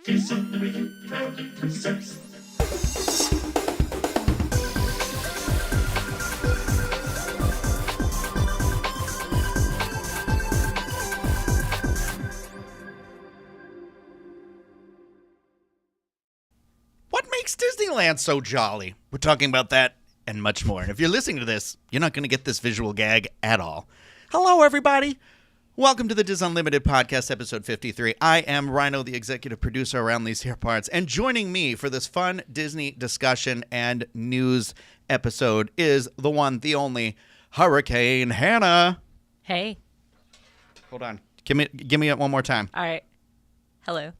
Disney proudly presents. What makes Disneyland so jolly? We're talking about that and much more. And if you're listening to this, you're not going to get this visual gag at all. Hello, everybody. Welcome to the Dis Unlimited Podcast, episode 53. I am Rhino, the executive producer around these here parts. And joining me for this fun Disney discussion and news episode is the one, the only, Hurricane Hannah. Hey. Hold on. Give me it one more time. All right. Hello.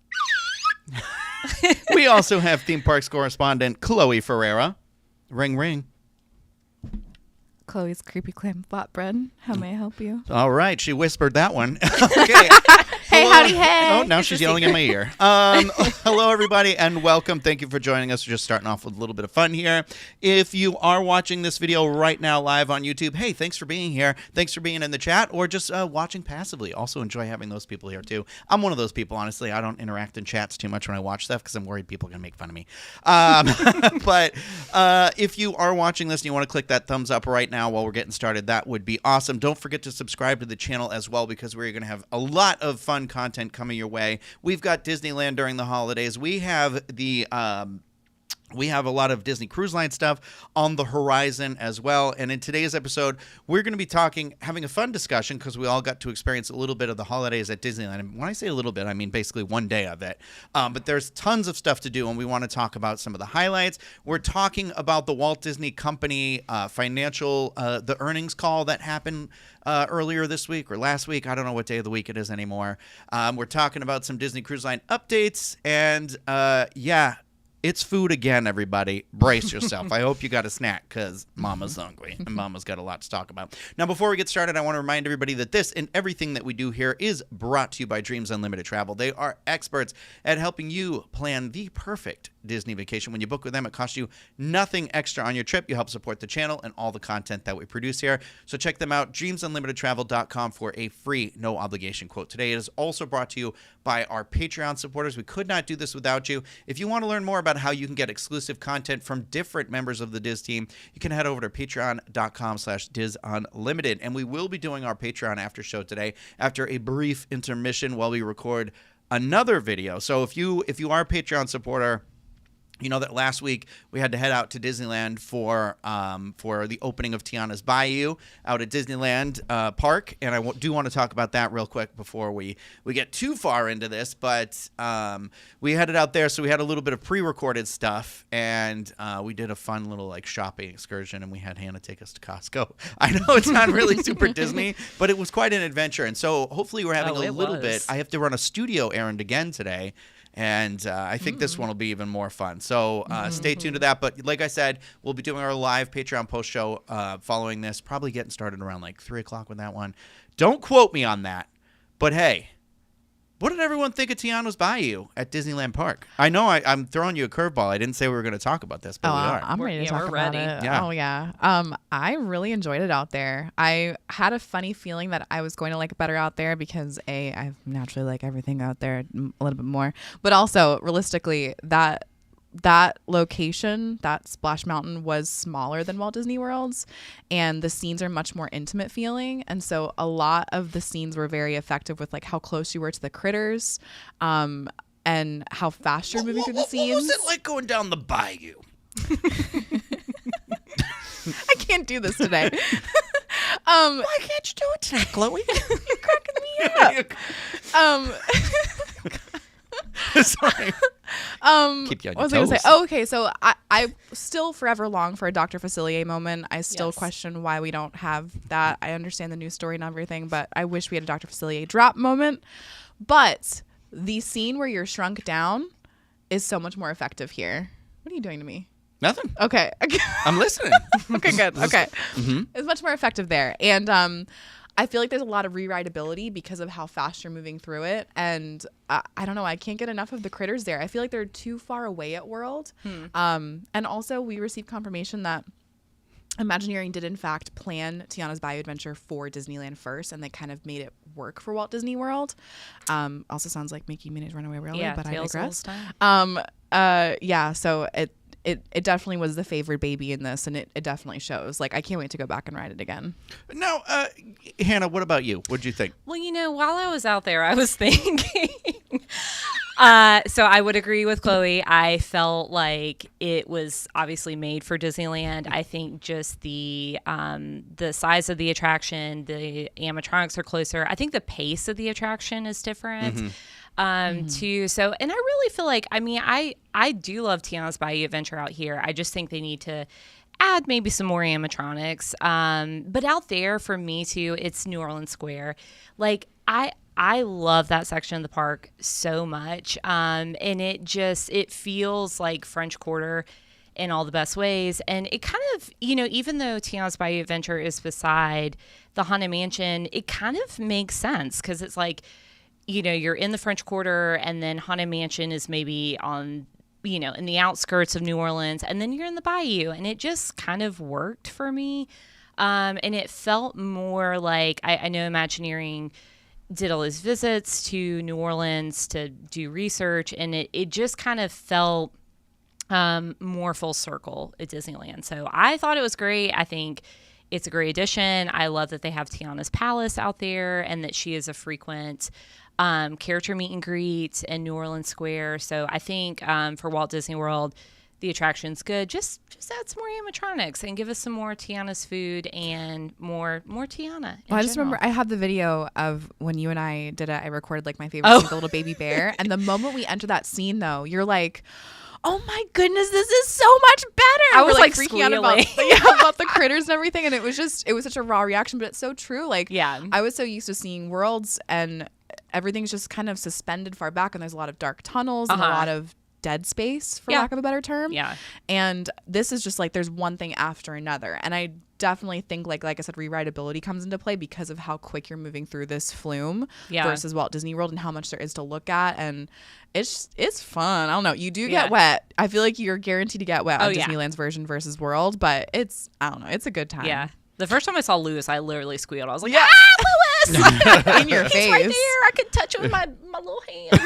We also have theme parks correspondent Chloe Ferreira. Ring, ring. Chloe's creepy clam flatbread. How may I help you? All right, she whispered that one. Okay. Hey, howdy, hey. Oh, now she's yelling in my ear. Hello, everybody, and welcome. Thank you for joining us. We're just starting off with a little bit of fun here. If you are watching this video right now live on YouTube, hey, thanks for being here. Thanks for being in the chat or just watching passively. Also enjoy having those people here, too. I'm one of those people, honestly. I don't interact in chats too much when I watch stuff because I'm worried people are going to make fun of me. But if you are watching this and you want to click that thumbs up right now while we're getting started, that would be awesome. Don't forget to subscribe to the channel as well because we're going to have a lot of fun content coming your way. We've got Disneyland during the holidays. We have we have a lot of Disney Cruise Line stuff on the horizon as well. And in today's episode, we're going to be having a fun discussion because we all got to experience a little bit of the holidays at Disneyland. And when I say a little bit, I mean basically one day of it. But there's tons of stuff to do, and we want to talk about some of the highlights. We're talking about the Walt Disney Company the earnings call that happened earlier this week or last week. I don't know what day of the week it is anymore. We're talking about some Disney Cruise Line updates, and it's food again, everybody. Brace yourself. I hope you got a snack because Mama's hungry and Mama's got a lot to talk about. Now, before we get started, I want to remind everybody that this and everything that we do here is brought to you by Dreams Unlimited Travel. They are experts at helping you plan the perfect Disney vacation. When you book with them, it costs you nothing extra on your trip. You help support the channel and all the content that we produce here. So check them out, dreamsunlimitedtravel.com, for a free, no obligation quote today. It is also brought to you by our Patreon supporters. We could not do this without you. If you want to learn more about how you can get exclusive content from different members of the Diz team, you can head over to patreon.com/DizUnlimited. And we will be doing our Patreon after show today after a brief intermission while we record another video. So if you are a Patreon supporter, you know that last week we had to head out to Disneyland for the opening of Tiana's Bayou out at Disneyland Park, and I do want to talk about that real quick before we get too far into this. But we headed out there, so we had a little bit of pre-recorded stuff, and we did a fun little shopping excursion, and we had Hannah take us to Costco. I know it's not really super Disney, but it was quite an adventure, and so hopefully we're having a little bit. I have to run a studio errand again today. And I think this one will be even more fun. So stay tuned to that. But like I said, we'll be doing our live Patreon post show following this, probably getting started around 3 o'clock with that one. Don't quote me on that. But hey, what did everyone think of Tiana's Bayou at Disneyland Park? I know I'm throwing you a curveball. I didn't say we were going to talk about this, but we are. I'm ready to talk about it. Yeah. Oh, yeah. I really enjoyed it out there. I had a funny feeling that I was going to like it better out there because, I naturally like everything out there a little bit more. But also, realistically, that location, that Splash Mountain, was smaller than Walt Disney World's, and the scenes are much more intimate feeling, and so a lot of the scenes were very effective with how close you were to the critters, and how fast you're moving through the scenes. What was it like going down the Bayou? I can't do this today. Why can't you do it today, Chloe? You're cracking me up. Sorry. Keep you on your what was I toes. gonna say? Oh, okay, so I still forever long for a Dr. Facilier moment. I still question why we don't have that. I understand the news story and everything, but I wish we had a Dr. Facilier drop moment. But the scene where you're shrunk down is so much more effective here. What are you doing to me? Nothing. Okay. I'm listening. Okay, good. Okay. It's much more effective there. And I feel like there's a lot of rewritability because of how fast you're moving through it. And I don't know, I can't get enough of the critters there. I feel like they're too far away at World. And also we received confirmation that Imagineering did in fact plan Tiana's Bayou Adventure for Disneyland first, and they kind of made it work for Walt Disney World. Also sounds like Mickey Minnie's Runaway Railway, but I digress. So it definitely was the favorite baby in this, and it definitely shows. Like, I can't wait to go back and ride it again. Now, Hannah, what about you? What'd you think? Well, while I was out there, I was thinking. So I would agree with Chloe. I felt like it was obviously made for Disneyland. I think just the size of the attraction, the animatronics are closer. I think the pace of the attraction is different. Too. So, and I really feel like, I do love Tiana's Bayou Adventure out here. I just think they need to add maybe some more animatronics. But out there for me too, it's New Orleans Square. Like, I love that section of the park so much. And it feels like French Quarter in all the best ways. And it kind of, even though Tiana's Bayou Adventure is beside the Haunted Mansion, it kind of makes sense because it's like, you're in the French Quarter, and then Haunted Mansion is maybe on, in the outskirts of New Orleans, and then you're in the Bayou, and it just kind of worked for me. And it felt more like, I know Imagineering did all these visits to New Orleans to do research, and it just kind of felt more full circle at Disneyland. So I thought it was great. I think it's a great addition. I love that they have Tiana's Palace out there, and that she is a frequent character meet and greet in New Orleans Square. So I think for Walt Disney World, the attraction's good. Just add some more animatronics and give us some more Tiana's food and more Tiana. Well, I just remember I have the video of when you and I did it. I recorded like my favorite scene, the little baby bear. And the moment we enter that scene, though, you're like, oh my goodness, this is so much better. I was like freaking out about the critters and everything. And it was such a raw reaction, but it's so true. Like, I was so used to seeing worlds, and everything's just kind of suspended far back, and there's a lot of dark tunnels and a lot of dead space, for lack of a better term. And this is just like there's one thing after another. And I definitely think like I said, rewritability comes into play because of how quick you're moving through this flume versus Walt Disney World, and how much there is to look at. And it's fun. I don't know. You do get wet. I feel like you're guaranteed to get wet on Disneyland's version versus World, but it's a good time. Yeah. The first time I saw Lewis, I literally squealed. I was like, Lewis! In your face. He's right there. I could touch him with my little hand.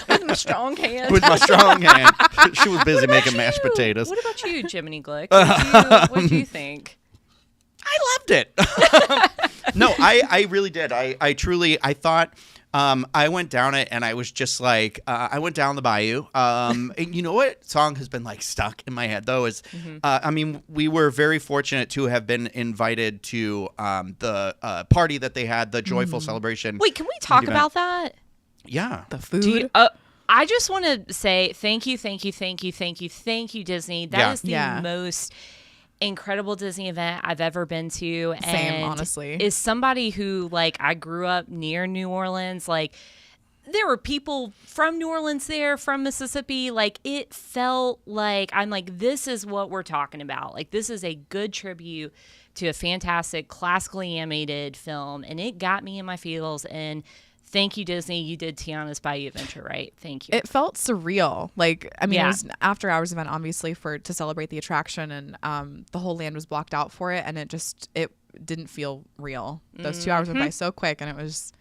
With my strong hand. With my strong hand. She was busy making mashed potatoes. What about you, Jiminy Glick? What did you think? I loved it. No, I really did. I truly thought I went down it, and I was just like, I went down the Bayou. And you know what song has been like stuck in my head though is, we were very fortunate to have been invited to the party that they had, the joyful celebration. Wait, can we talk about that? Yeah, the food. I just want to say thank you, Disney. That is the most incredible Disney event I've ever been to. And same, honestly. Is somebody who, like, I grew up near New Orleans. Like, there were people from New Orleans there, from Mississippi. Like, it felt like, I'm like, this is what we're talking about. Like, this is a good tribute to a fantastic classically animated film, and it got me in my feels. And thank you, Disney. You did Tiana's Bayou Adventure right. Thank you. It felt surreal. Like, I mean, it was an after hours event, obviously, to celebrate the attraction, and the whole land was blocked out for it, and it didn't feel real. Those 2 hours went by so quick, and it was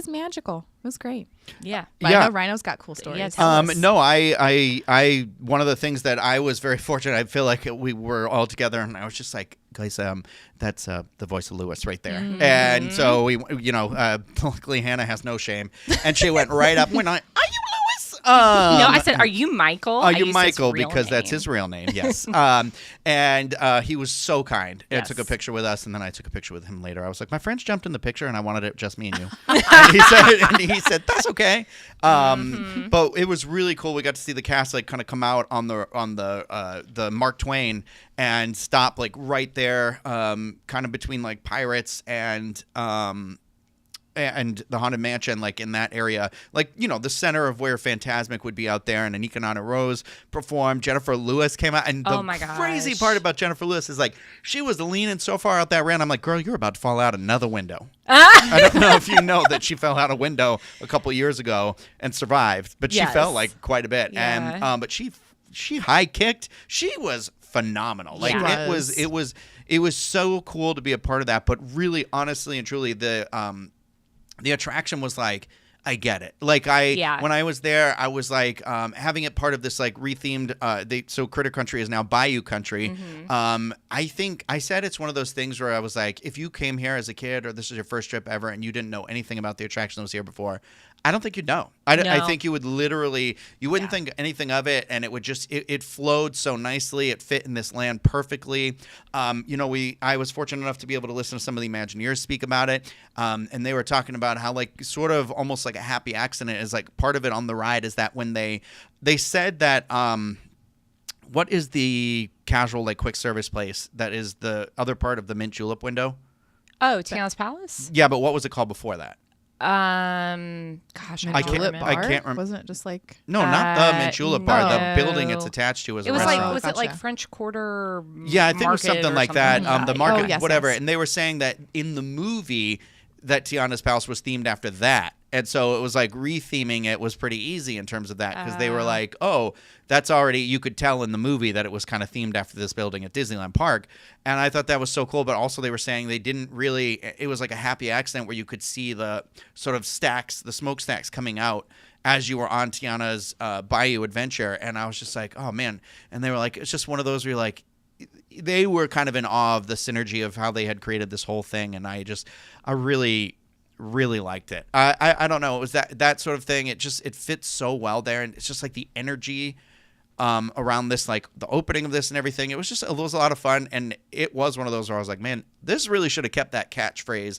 magical. It was great. Yeah. But I know Rhino's got cool stories. Yeah, no, I one of the things that I was very fortunate, I feel like we were all together, and I was just like, guys, that's the voice of Lewis right there. And so we, luckily Hannah has no shame, and she went right up and went, are you Lewis? No, I said, are you Michael? Are you Michael? Because that's his real name, yes. And he was so kind. Yes. Took a picture with us, and then I took a picture with him later. I was like, my friends jumped in the picture, and I wanted it just me and you. And he said, that's okay. But it was really cool. We got to see the cast like kind of come out on the Mark Twain and stop like right there, kind of between like Pirates and the Haunted Mansion, like in that area, like, the center of where Fantasmic would be out there, and Anika Nana Rose performed. Jennifer Lewis came out, and the crazy part about Jennifer Lewis is like she was leaning so far out that ramp. I'm like, girl, you're about to fall out another window. I don't know if you know that she fell out a window a couple years ago and survived, but she fell like quite a bit. And but she high kicked. She was phenomenal. Like Yeah. it was so cool to be a part of that. But really, honestly and truly, the attraction was like, I get it. Like when I was there, I was like having it part of this like rethemed. So Critter Country is now Bayou Country. I think I said it's one of those things where I was like, if you came here as a kid or this is your first trip ever and you didn't know anything about the attraction that was here before, I don't think you'd know. I think you would literally, you wouldn't think anything of it, and it would just, it flowed so nicely. It fit in this land perfectly. I was fortunate enough to be able to listen to some of the Imagineers speak about it, and they were talking about how like sort of almost like a happy accident is like part of it on the ride is that when they said that, what is the casual like quick service place that is the other part of the mint julep window? Oh, Tiana's Palace? Yeah, but what was it called before that? Gosh, I can't remember. Wasn't it just like not the mint julep bar. no. The building it's attached to is It a was restaurant. like, was it Gotcha. like French Quarter? Yeah, I think it was Market something or like that. something? The market, yes, whatever. yes. And they were saying that in the movie that Tiana's Palace was themed after that. And so it was like retheming it was pretty easy in terms of that because they were like, oh, that's already, you could tell in the movie that it was kind of themed after this building at Disneyland Park. And I thought that was so cool. But also they were saying they didn't really, it was like a happy accident where you could see the sort of stacks, the smokestacks coming out as you were on Tiana's Bayou adventure. And I was just like, oh, man. And they were like, it's just one of those where you're like, they were kind of in awe of the synergy of how they had created this whole thing. And I really liked it. I don't know. It was that sort of thing. It fits so well there. And it's just like the energy around this, like the opening of this and everything. It was a lot of fun. And it was one of those where I was like, man, this really should have kept that catchphrase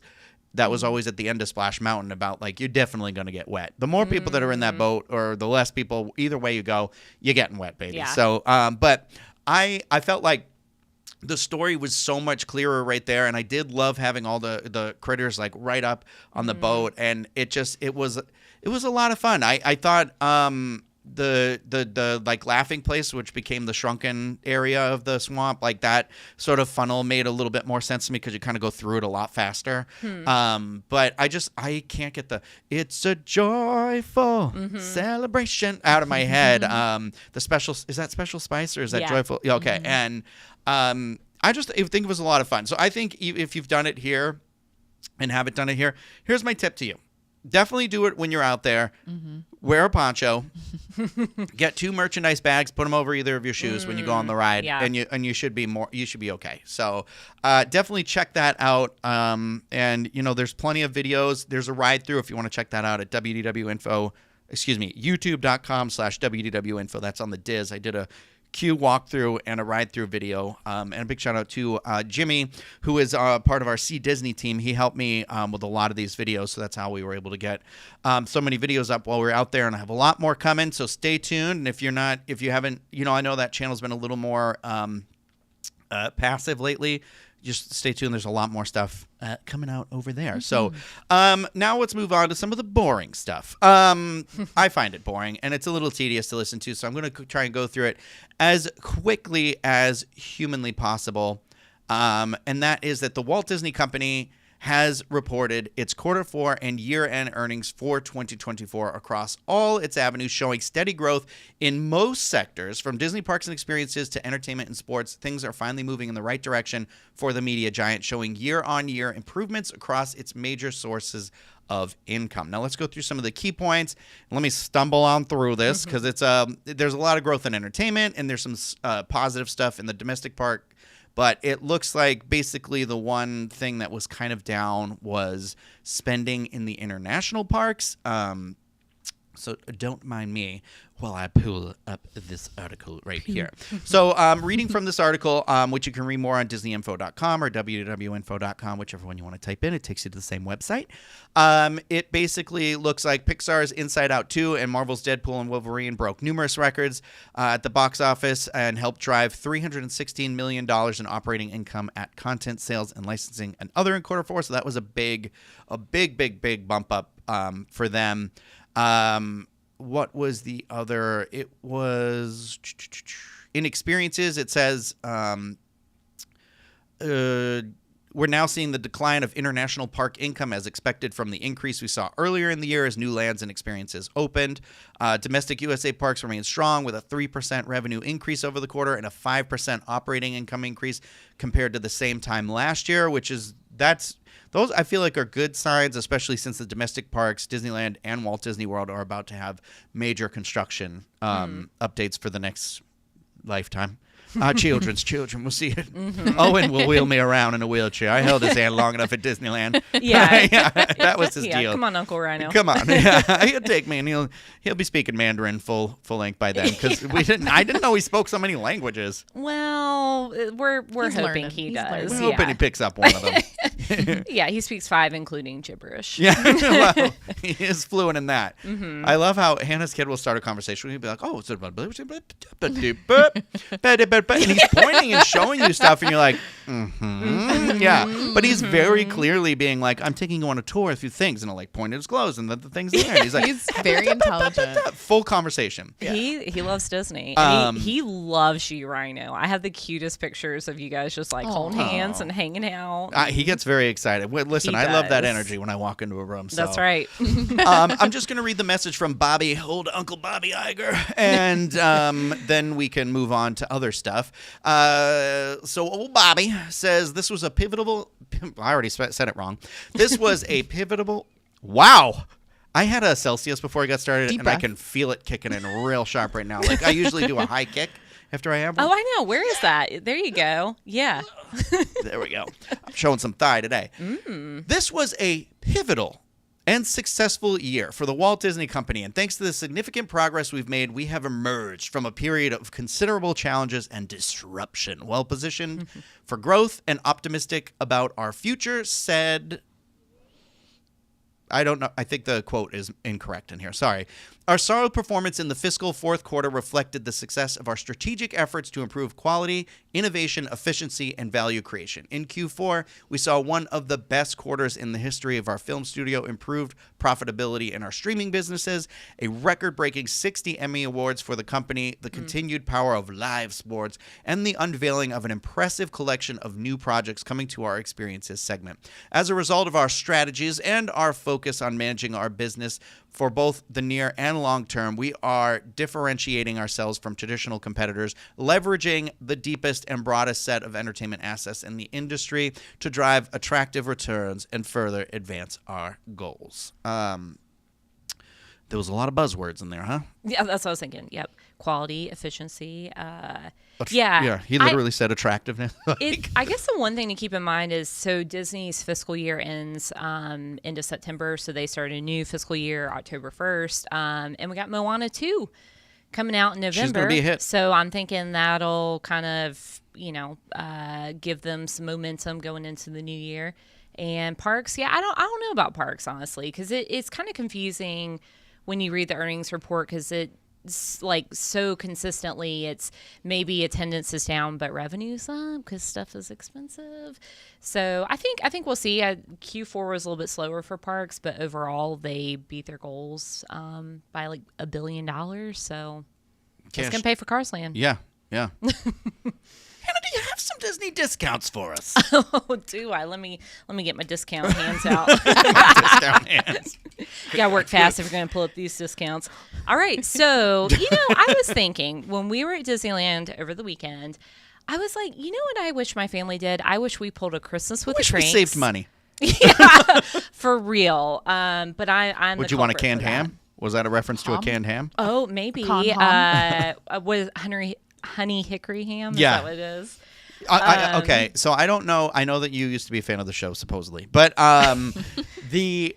that was always at the end of Splash Mountain about like, you're definitely going to get wet. The more people that are in that boat or the less people, either way you go, you're getting wet, baby. Yeah. So, but I felt like the story was so much clearer right there, and I did love having all the critters like right up on the boat, and it was a lot of fun. I thought the like laughing place, which became the shrunken area of the swamp, like that sort of funnel made a little bit more sense to me because you kind of go through it a lot faster. But I can't get the "It's a joyful celebration" out of my head. The special, is that Special Spice or is that joyful? Yeah, okay, and I think it was a lot of fun. So I think if you've done it here and haven't done it here, here's my tip to you. Definitely do it when you're out there. Wear a poncho. Get 2 merchandise bags. Put them over either of your shoes when you go on the ride, and you should be okay. So definitely check that out. And there's plenty of videos. There's a ride through if you want to check that out at youtube.com/wdwinfo. That's on the Diz. I did a Q walkthrough and a ride through video, and a big shout out to Jimmy, who is part of our See Disney team. He helped me with a lot of these videos, so that's how we were able to get so many videos up while we were out there, and I have a lot more coming, so stay tuned. And if you haven't, I know that channel's been a little more passive lately. Just stay tuned. There's a lot more stuff coming out over there. So now let's move on to some of the boring stuff. I find it boring, and it's a little tedious to listen to, so I'm going to try and go through it as quickly as humanly possible. And that is that the Walt Disney Company has reported its Q4 and year-end earnings for 2024 across all its avenues, showing steady growth in most sectors, from Disney parks and experiences to entertainment and sports. Things are finally moving in the right direction for the media giant, showing year-on-year improvements across its major sources of income. Now let's go through some of the key points. Let me stumble on through this because there's a lot of growth in entertainment, and there's some positive stuff in the domestic park. But it looks like basically the one thing that was kind of down was spending in the international parks. So don't mind me while I pull up this article right here. So reading from this article, which you can read more on DisneyInfo.com or www.info.com, whichever one you want to type in. It takes you to the same website. It basically looks like Pixar's Inside Out 2 and Marvel's Deadpool and Wolverine broke numerous records at the box office and helped drive $316 million in operating income at content sales and licensing and other in Q4. So that was a big bump up for them. What was the other? It was in experiences. It says we're now seeing the decline of international park income as expected from the increase we saw earlier in the year as new lands and experiences opened. Domestic USA parks remain strong with a 3% revenue increase over the quarter and a 5% operating income increase compared to the same time last year, those I feel like are good signs, especially since the domestic parks, Disneyland and Walt Disney World, are about to have major construction updates for the next lifetime. Children's children will see it. Owen will wheel me around in a wheelchair. I held his hand long enough at Disneyland. Yeah. Yeah, that was his deal. Come on, Uncle Rhino. Come on. Yeah, he'll take me, and he'll be speaking Mandarin full length by then, because I didn't know he spoke so many languages. Well, we're hoping learning. he He's does. We're hoping he picks up one of them. Yeah, he speaks 5, including gibberish. Yeah, well, he is fluent in that. I love how Hannah's kid will start a conversation. He'll be like, "Oh, it's a and he's pointing and showing you stuff, and you're like, yeah." But he's very clearly being like, "I'm taking you on a tour, a few things," and I'll like point at his clothes and the things there. And he's like, He's very intelligent. Full conversation. Yeah. He loves Disney. And he loves you, Rhino. I have the cutest pictures of you guys just like holding hands and hanging out. He gets very excited. Listen, I love that energy when I walk into a room. So. That's right. I'm just going to read the message from Bobby, old Uncle Bobby Iger, and then we can move on to other stuff. So old Bobby says this was a pivotal. I already said it wrong. This was a pivotal. Wow. I had a Celsius before I got started, Deep and breath. I can feel it kicking in real sharp right now. Like I usually do a high kick after I have one. Oh, I know. Where is that? There you go. Yeah. There we go. I'm showing some thigh today. This was a pivotal and successful year for the Walt Disney Company, and thanks to the significant progress we've made, we have emerged from a period of considerable challenges and disruption, well positioned for growth and optimistic about our future, said... I don't know. I think the quote is incorrect in here. Sorry. Our solid performance in the fiscal fourth quarter reflected the success of our strategic efforts to improve quality, innovation, efficiency, and value creation. In Q4, we saw one of the best quarters in the history of our film studio, improved profitability in our streaming businesses, a record-breaking 60 Emmy Awards for the company, the continued power of live sports, and the unveiling of an impressive collection of new projects coming to our experiences segment. As a result of our strategies and our focus on managing our business for both the near and long term, we are differentiating ourselves from traditional competitors, leveraging the deepest and broadest set of entertainment assets in the industry to drive attractive returns and further advance our goals. There was a lot of buzzwords in there, huh? Yeah, that's what I was thinking. Yep. Quality, efficiency. Yeah, he literally said attractiveness. I guess the one thing to keep in mind is, so Disney's fiscal year ends end of September, so they start a new fiscal year October 1st, and we got Moana 2 coming out in November. She's going to be a hit. So I'm thinking that'll kind of, give them some momentum going into the new year. And parks, I don't know about parks, honestly, because it's kind of confusing when you read the earnings report, because it's like so consistently it's maybe attendance is down but revenue's up because stuff is expensive. So I think we'll see. Q4 was a little bit slower for parks, but overall they beat their goals by like $1 billion. So it's gonna pay for Cars Land. Yeah. Hannah, do you have some Disney discounts for us? Oh, do I? Let me get my discount hands out. Discount hands. You gotta work fast if you're gonna pull up these discounts. All right, so I was thinking when we were at Disneyland over the weekend, I was like, you know what I wish my family did? I wish we pulled a Christmas with the Cranks. We saved money. Yeah, for real. But I'm. Would you want a canned ham? Was that a reference to a canned ham? Oh, maybe. Was honey hickory ham? Is Yeah. that what it is? Okay, so I don't know. I know that you used to be a fan of the show, supposedly, but the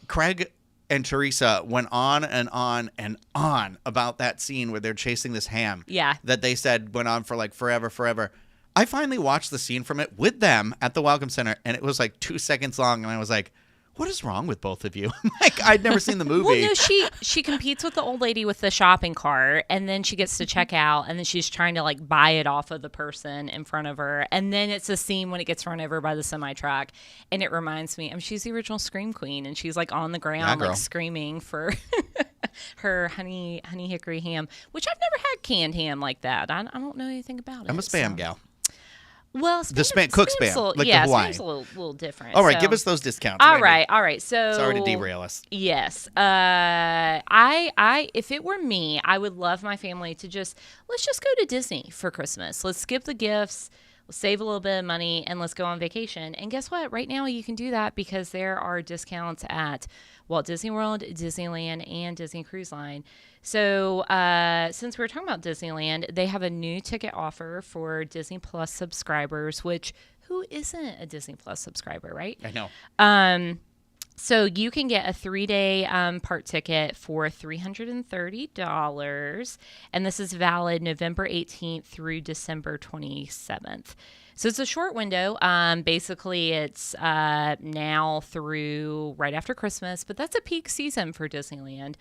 Craig and Teresa went on and on and on about that scene where they're chasing this ham. Yeah. That they said went on for like forever. I finally watched the scene from it with them at the Welcome Center, and it was like 2 seconds long, and I was like, what is wrong with both of you? Like, I'd never seen the movie. Well, no, she competes with the old lady with the shopping cart, and then she gets to check out, and then she's trying to like buy it off of the person in front of her, and then it's a scene when it gets run over by the semi-truck, and it reminds me, she's the original Scream Queen, and she's like on the ground like screaming for her honey hickory ham, which I've never had canned ham like that. I don't know anything about it. I'm a Spam gal. Well, cook spam, like the Hawaii. Spam's a little different. All right, so. give us those discounts. All right. So sorry to derail us. Yes. I if it were me, I would love my family to let's just go to Disney for Christmas. Let's skip the gifts. Let's save a little bit of money and let's go on vacation. And guess what? Right now you can do that because there are discounts at Walt Disney World, Disneyland, and Disney Cruise Line. So since we were talking about Disneyland, they have a new ticket offer for Disney Plus subscribers, which who isn't a Disney Plus subscriber, right? I know. So you can get a 3-day park ticket for $330, and this is valid November 18th through December 27th. So it's a short window. Basically, it's now through right after Christmas, but that's a peak season for Disneyland.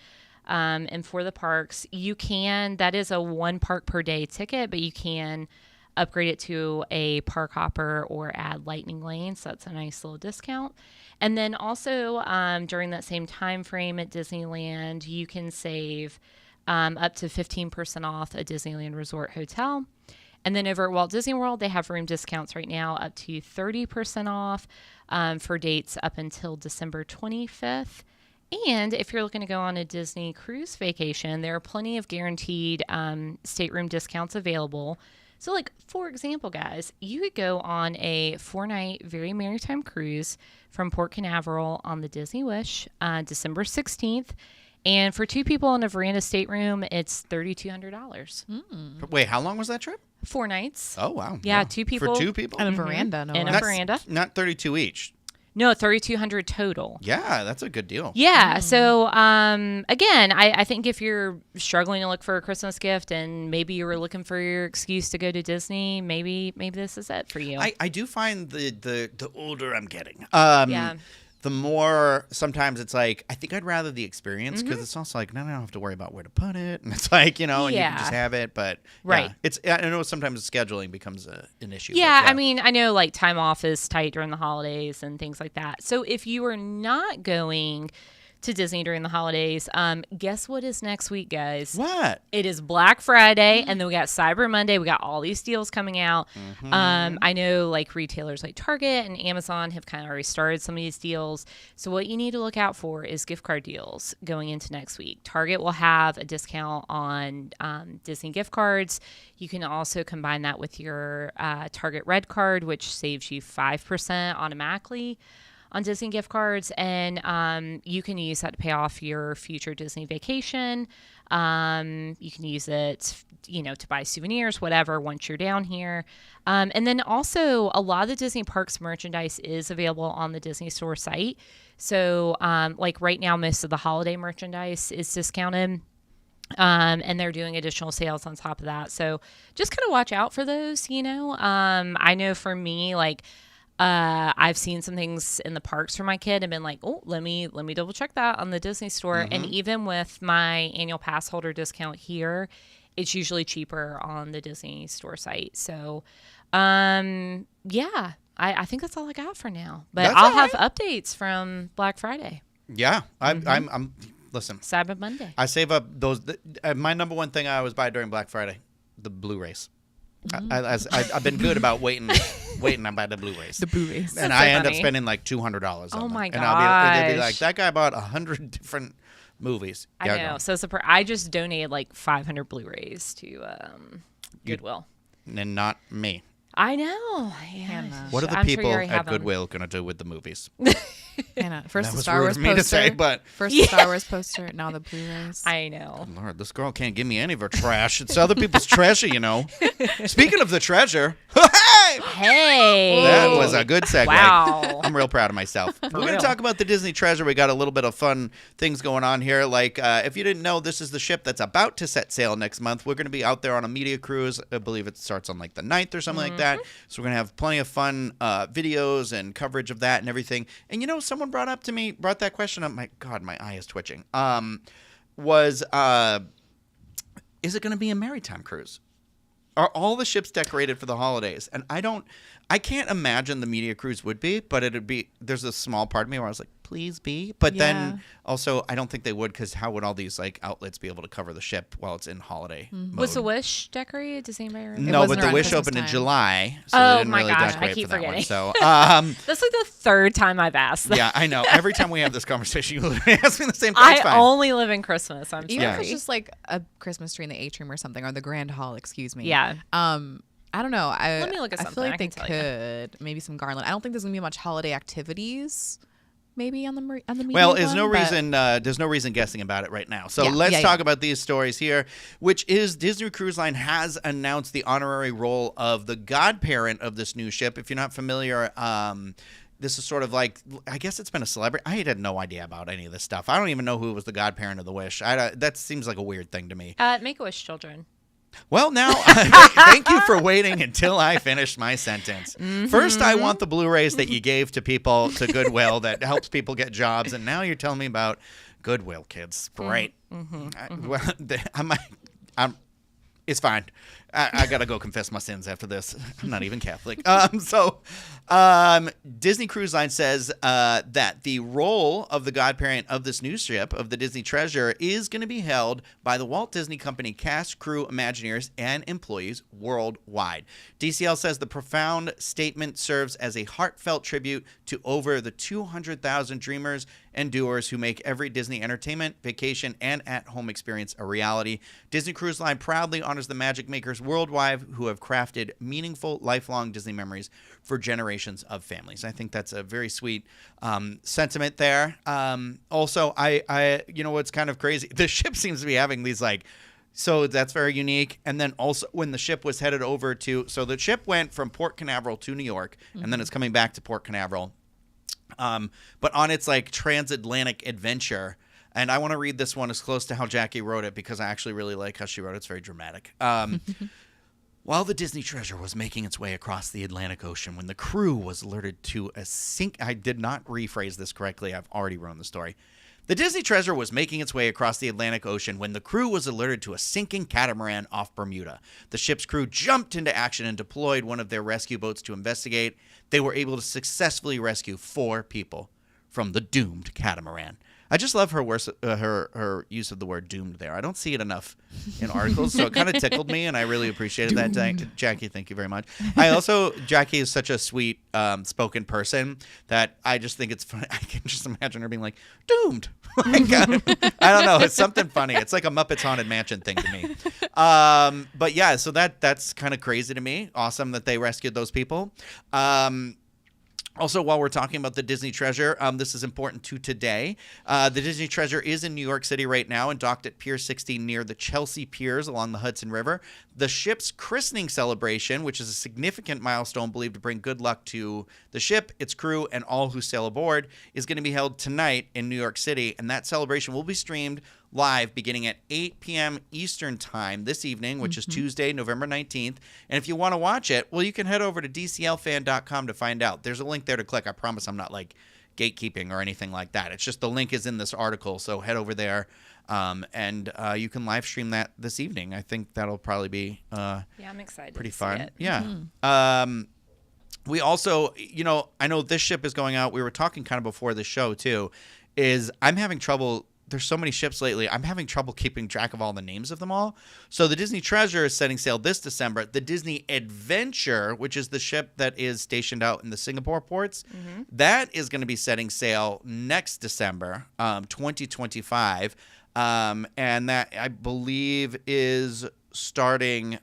And for the parks, that is a 1 park per day ticket, but you can upgrade it to a park hopper or add lightning lane. So that's a nice little discount. And then also during that same time frame at Disneyland, you can save up to 15% off a Disneyland Resort hotel. And then over at Walt Disney World, they have room discounts right now up to 30% off for dates up until December 25th. And if you're looking to go on a Disney cruise vacation, there are plenty of guaranteed stateroom discounts available. So, like, for example, guys, you could go on a 4-night very maritime cruise from Port Canaveral on the Disney Wish December 16th. And for 2 people in a veranda stateroom, it's $3,200. Wait, how long was that trip? 4 nights. Oh, wow. Yeah, 2 people. For 2 people? And a veranda. No, and a veranda. Not 32 each. No, $3,200 total. Yeah, that's a good deal. Yeah. So, again, I think if you're struggling to look for a Christmas gift and maybe you were looking for your excuse to go to Disney, maybe this is it for you. I do find the older I'm getting, Yeah. the more sometimes it's like, I think I'd rather the experience because it's also like, now I don't have to worry about where to put it. And it's like, and you can just have it. But right. I know sometimes scheduling becomes an issue. Yeah, I mean, I know like time off is tight during the holidays and things like that. So if you are not going to Disney during the holidays, guess what is next week, guys? What? It is Black Friday, and then we got Cyber Monday. We got all these deals coming out. I know like retailers like Target and Amazon have kind of already started some of these deals. So what you need to look out for is gift card deals going into next week. Target will have a discount on Disney gift cards. You can also combine that with your Target Red Card, which saves you 5% automatically on Disney gift cards, and you can use that to pay off your future Disney vacation. You can use it, to buy souvenirs, whatever, once you're down here. And then also a lot of the Disney Parks merchandise is available on the Disney Store site. So like right now, most of the holiday merchandise is discounted. And they're doing additional sales on top of that. So just kind of watch out for those, I know for me, like, I've seen some things in the parks for my kid and been like, oh, let me double check that on the Disney Store. And even with my annual pass holder discount here, it's usually cheaper on the Disney Store site. So, I think that's all I got for now. But That's I'll all right. have updates from Black Friday. Yeah, I'm listen. Cyber Monday. I save up those. My number one thing I always buy during Black Friday, the Blu-rays. I've been good about waiting. I buy the Blu-rays. The Blu-rays. And That's I so end up funny. spending like $200 on Oh them. my And they'll be like, gosh. that guy bought 100 different movies. I know. So I just donated like 500 Blu-rays to Goodwill. And not me. I know. Yeah. Hannah. What are the I'm sure people you already at have 'em. Goodwill going to do with the movies? Hannah, first That the was Star rude Wars of me to poster. say, but- First the Star Wars poster, now the Blu-rays. I know. Lord, this girl can't give me any of her trash. It's other people's treasure, Speaking of the treasure, Hey. that was a good segue. Wow. I'm real proud of myself. We're going real. to talk about the Disney treasure. We got a little bit of fun things going on here. Like, if you didn't know, this is the ship that's about to set sail next month. We're going to be out there on a media cruise. I believe it starts on like the 9th or something like that. So we're going to have plenty of fun videos and coverage of that and everything. And someone brought that question up. My God, my eye is twitching. Is it going to be a maritime cruise? Are all the ships decorated for the holidays? And I can't imagine the media cruise would be, but it'd be, there's a small part of me where I was like, please be? But Yeah. then also, I don't think they would, because how would all these like outlets be able to cover the ship while it's in holiday mode? Was the Wish decorated? Does anybody remember? No, wasn't but the around Wish Christmas opened in time. July, so Oh they didn't my really gosh, I decorate keep for that one. forgetting. So, That's like the third time I've asked that. yeah, I know. Every time we have this conversation, you literally ask me the same thing. It's I fine. only live in Christmas. I'm Even sorry. if it's just like a Christmas tree in the atrium or something, or the Grand Hall, excuse me. Yeah. I don't know. Let me look at I something. feel I like they can tell you. could maybe some garland. I don't think there's gonna be much holiday activities. Maybe on the medium Well, there's one, no but- reason. There's no reason guessing about it right now. So Yeah, let's yeah, talk yeah. about these stories here, which is Disney Cruise Line has announced the honorary role of the godparent of this new ship. If you're not familiar, this is sort of like, I guess it's been a celebrity. I had no idea about any of this stuff. I don't even know who was the godparent of the Wish. That seems like a weird thing to me. Make-A-Wish children. Well, now, thank you for waiting until I finished my sentence. First, I want the Blu-rays that you gave to people, to Goodwill, that helps people get jobs, and now you're telling me about Goodwill, kids. Great. It's fine. I got to go confess my sins after this. I'm not even Catholic. Disney Cruise Line says that the role of the godparent of this new ship, of the Disney Treasure, is going to be held by the Walt Disney Company cast, crew, Imagineers, and employees worldwide. DCL says the profound statement serves as a heartfelt tribute to over the 200,000 dreamers and doers who make every Disney entertainment, vacation, and at-home experience a reality. Disney Cruise Line proudly honors the magic makers worldwide who have crafted meaningful, lifelong Disney memories for generations of families. I think that's a very sweet sentiment there. Also, I you know what's kind of crazy? The ship seems to be having these like, so that's very unique. And then also when the ship was headed over to, so the ship went from Port Canaveral to New York, and then it's coming back to Port Canaveral. But on its like transatlantic adventure, and I want to read this one as close to how Jackie wrote it because I actually really like how she wrote it. It's very dramatic. While the Disney Treasure was making its way across the Atlantic Ocean, when the crew was alerted to a I did not rephrase this correctly. I've already ruined the story. The Disney Treasure was making its way across the Atlantic Ocean when the crew was alerted to a sinking catamaran off Bermuda. The ship's crew jumped into action and deployed one of their rescue boats to investigate. They were able to successfully rescue 4 people from the doomed catamaran. I just love her her use of the word doomed there. I don't see it enough in articles, so it kind of tickled me, and I really appreciated that. Jackie, thank you very much. Jackie is such a sweet spoken person that I just think it's funny. I can just imagine her being like, doomed. Like, I don't know. It's something funny. It's like a Muppets Haunted Mansion thing to me. But yeah, so that's kind of crazy to me. Awesome that they rescued those people. Also, while we're talking about the Disney Treasure, this is important to today. The Disney Treasure is in New York City right now and docked at Pier 60 near the Chelsea Piers along the Hudson River. The ship's christening celebration, which is a significant milestone believed to bring good luck to the ship, its crew, and all who sail aboard, is going to be held tonight in New York City. And that celebration will be streamed live beginning at 8 p.m. Eastern time this evening, which is Tuesday, November 19th. And if you want to watch it, well, you can head over to DCLfan.com to find out. There's a link there to click. I promise I'm not like gatekeeping or anything like that. It's just the link is in this article. So head over there and you can live stream that this evening. I think that'll probably be Yeah, I'm excited. pretty to see fun. it. Yeah. We also, I know this ship is going out. We were talking kind of before the show too, is I'm having trouble. There's so many ships lately. I'm having trouble keeping track of all the names of them all. So the Disney Treasure is setting sail this December. The Disney Adventure, which is the ship that is stationed out in the Singapore ports, that is going to be setting sail next December, 2025. And that, I believe, is starting...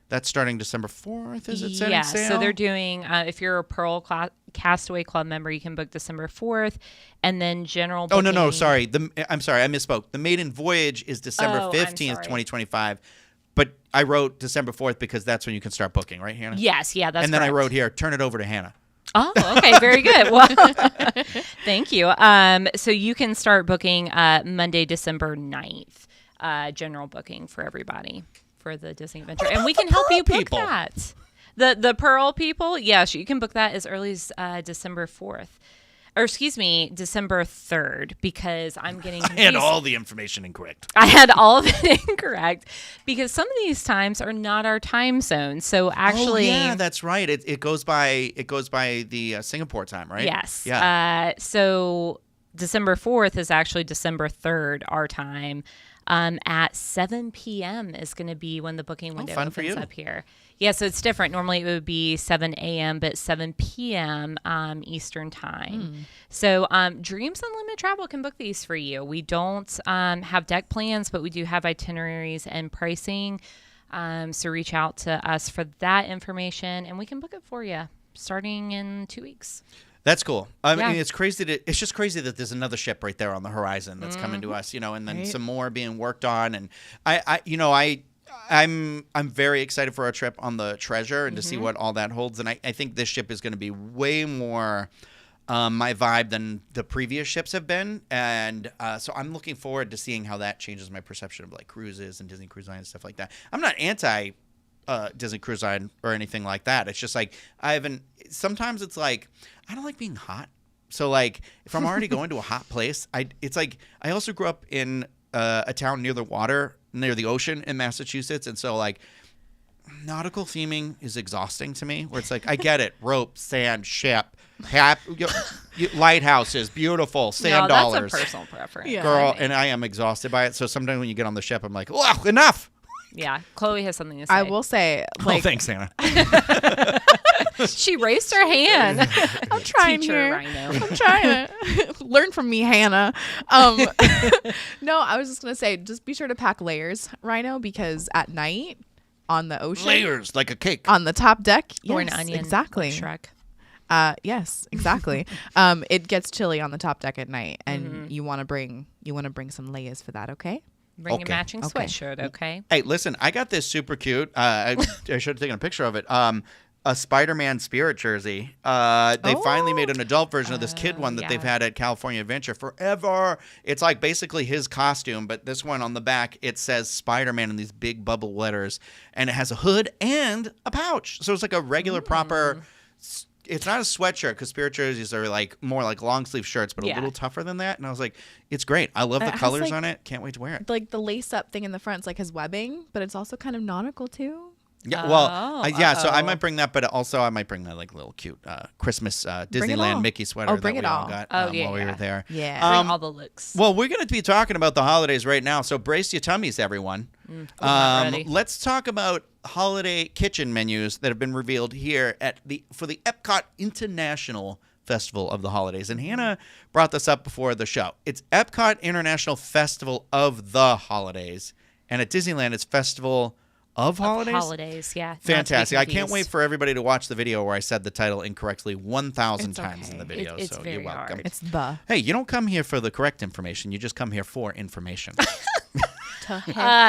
that's starting December 4th, is it setting sail? So they're doing, if you're a Pearl Castaway Club member, you can book December 4th, and then general booking... Oh, no, sorry. I'm sorry, I misspoke. The maiden voyage is December 15th, 2025, but I wrote December 4th because that's when you can start booking, right, Hannah? Yes, yeah, that's And then I correct. wrote here, turn it over to Hannah. Oh, okay, very good. Well, thank you. So you can start booking Monday, December 9th, general booking for everybody. For the Disney Adventure, and we can help you book that. The Pearl people, yes, you can book that as early as December 4th. December 3rd, because I'm getting I had all the information incorrect. I had all of it incorrect because some of these times are not our time zone. So actually, yeah, that's right. It goes by the Singapore time, right? Yes. Yeah. So December 4th is actually December 3rd, our time. At 7 p.m. is going to be when the booking window opens up here. Yeah, so it's different. Normally it would be 7 a.m., but 7 p.m. Eastern time. So Dreams Unlimited Travel can book these for you. We don't have deck plans, but we do have itineraries and pricing. So reach out to us for that information, and we can book it for you starting in 2 weeks. That's cool. I mean, it's crazy it's just crazy that there's another ship right there on the horizon that's coming to us, and then some more being worked on. And I'm very excited for our trip on the Treasure and to see what all that holds. And I think this ship is going to be way more my vibe than the previous ships have been. And so I'm looking forward to seeing how that changes my perception of like cruises and Disney Cruise Line and stuff like that. I'm not anti Disney Cruise Line or anything like that. It's just like sometimes it's like I don't like being hot. So like if I'm already going to a hot place, it's like I also grew up in a town near the water, near the ocean in Massachusetts, and so like nautical theming is exhausting to me. Where it's like I get it, rope, sand, ship, lighthouses, beautiful, sand dollars. That's a personal preference, girl, and I am exhausted by it. So sometimes when you get on the ship, I'm like, oh, enough. Yeah, Chloe has something to say. I will say, like, oh, thanks, Hannah. She raised her hand. I'm trying Teacher here. Rhino. I'm trying to learn from me, Hannah. No, I was just gonna say, just be sure to pack layers, Rhino, because at night on the ocean, layers like a cake on the top deck, or an onion, exactly. Like Shrek. Yes, exactly. It gets chilly on the top deck at night, and you want to bring some layers for that. Okay. Bring a matching sweatshirt, okay? Hey, listen, I got this super cute. I should have taken a picture of it. A Spider-Man Spirit jersey. They finally made an adult version of this kid one that they've had at California Adventure forever. It's like basically his costume, but this one on the back, it says Spider-Man in these big bubble letters, and it has a hood and a pouch. So it's like a regular proper... It's not a sweatshirt because Spirit jerseys are like more like long sleeve shirts, but a little tougher than that. And I was like, it's great. I love the colors on it. Can't wait to wear it. Like the lace up thing in the front, it's like his webbing, but it's also kind of nautical too. Yeah, well, so I might bring that, but also I might bring that like little cute Christmas Disneyland Mickey sweater that we all got while we were there. Yeah, bring all the looks. Well, we're going to be talking about the holidays right now, so brace your tummies, everyone. Let's talk about holiday kitchen menus that have been revealed here for the EPCOT International Festival of the Holidays. And Hannah brought this up before the show. It's EPCOT International Festival of the Holidays, and at Disneyland it's Festival of Holidays? Yeah. Fantastic. I can't wait for everybody to watch the video where I said the title incorrectly 1,000 times in the video. It's so very you're welcome. hard. It's the. Hey, you don't come here for the correct information. You just come here for information.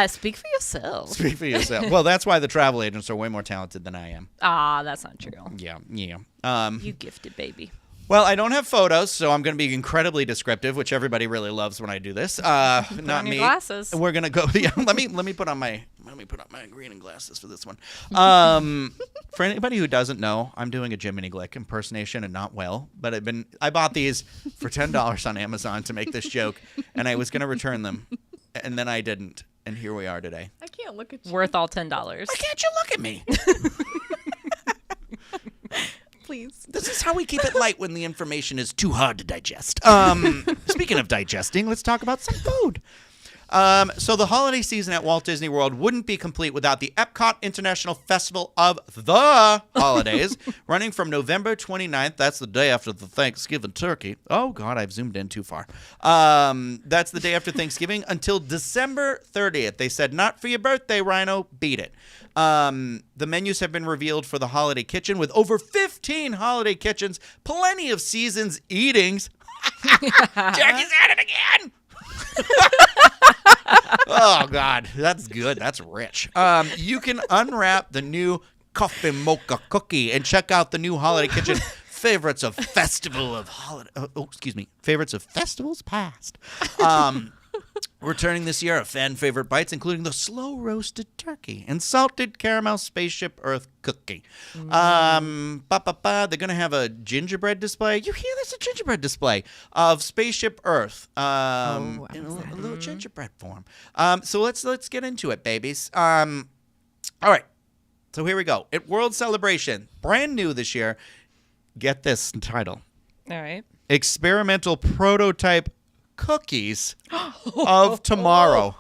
Speak for yourself. Speak for yourself. Well, that's why the travel agents are way more talented than I am. That's not true. Yeah. You gifted baby. Well, I don't have photos, so I'm going to be incredibly descriptive, which everybody really loves when I do this. Not me. Glasses. We're going to go. Yeah, let me put on my green glasses for this one. For anybody who doesn't know, I'm doing a Jiminy Glick impersonation and not well, but I bought these for $10 on Amazon to make this joke, and I was going to return them, and then I didn't, and here we are today. I can't look at you. Worth all $10. Why can't you look at me? Please. This is how we keep it light when the information is too hard to digest. Speaking of digesting, let's talk about some food. So the holiday season at Walt Disney World wouldn't be complete without the EPCOT International Festival of the Holidays, running from November 29th. That's the day after the Thanksgiving turkey. Oh, God, I've zoomed in too far. That's the day after Thanksgiving until December 30th. They said, not for your birthday, Rhino. Beat it. The menus have been revealed for the holiday kitchen with over 15 holiday kitchens, plenty of seasons eatings. Jackie's at it again. Oh, God. That's good. That's rich. You can unwrap the new coffee mocha cookie and check out the new holiday kitchen favorites of festivals past. Returning this year are fan favorite bites, including the slow roasted turkey and salted caramel Spaceship Earth cookie. They're going to have a gingerbread display. You hear this? A gingerbread display of Spaceship Earth in a little gingerbread form. So let's get into it, babies. All right. So here we go. At World Celebration, brand new this year. Get this title. All right. Experimental Prototype Cookies of Tomorrow.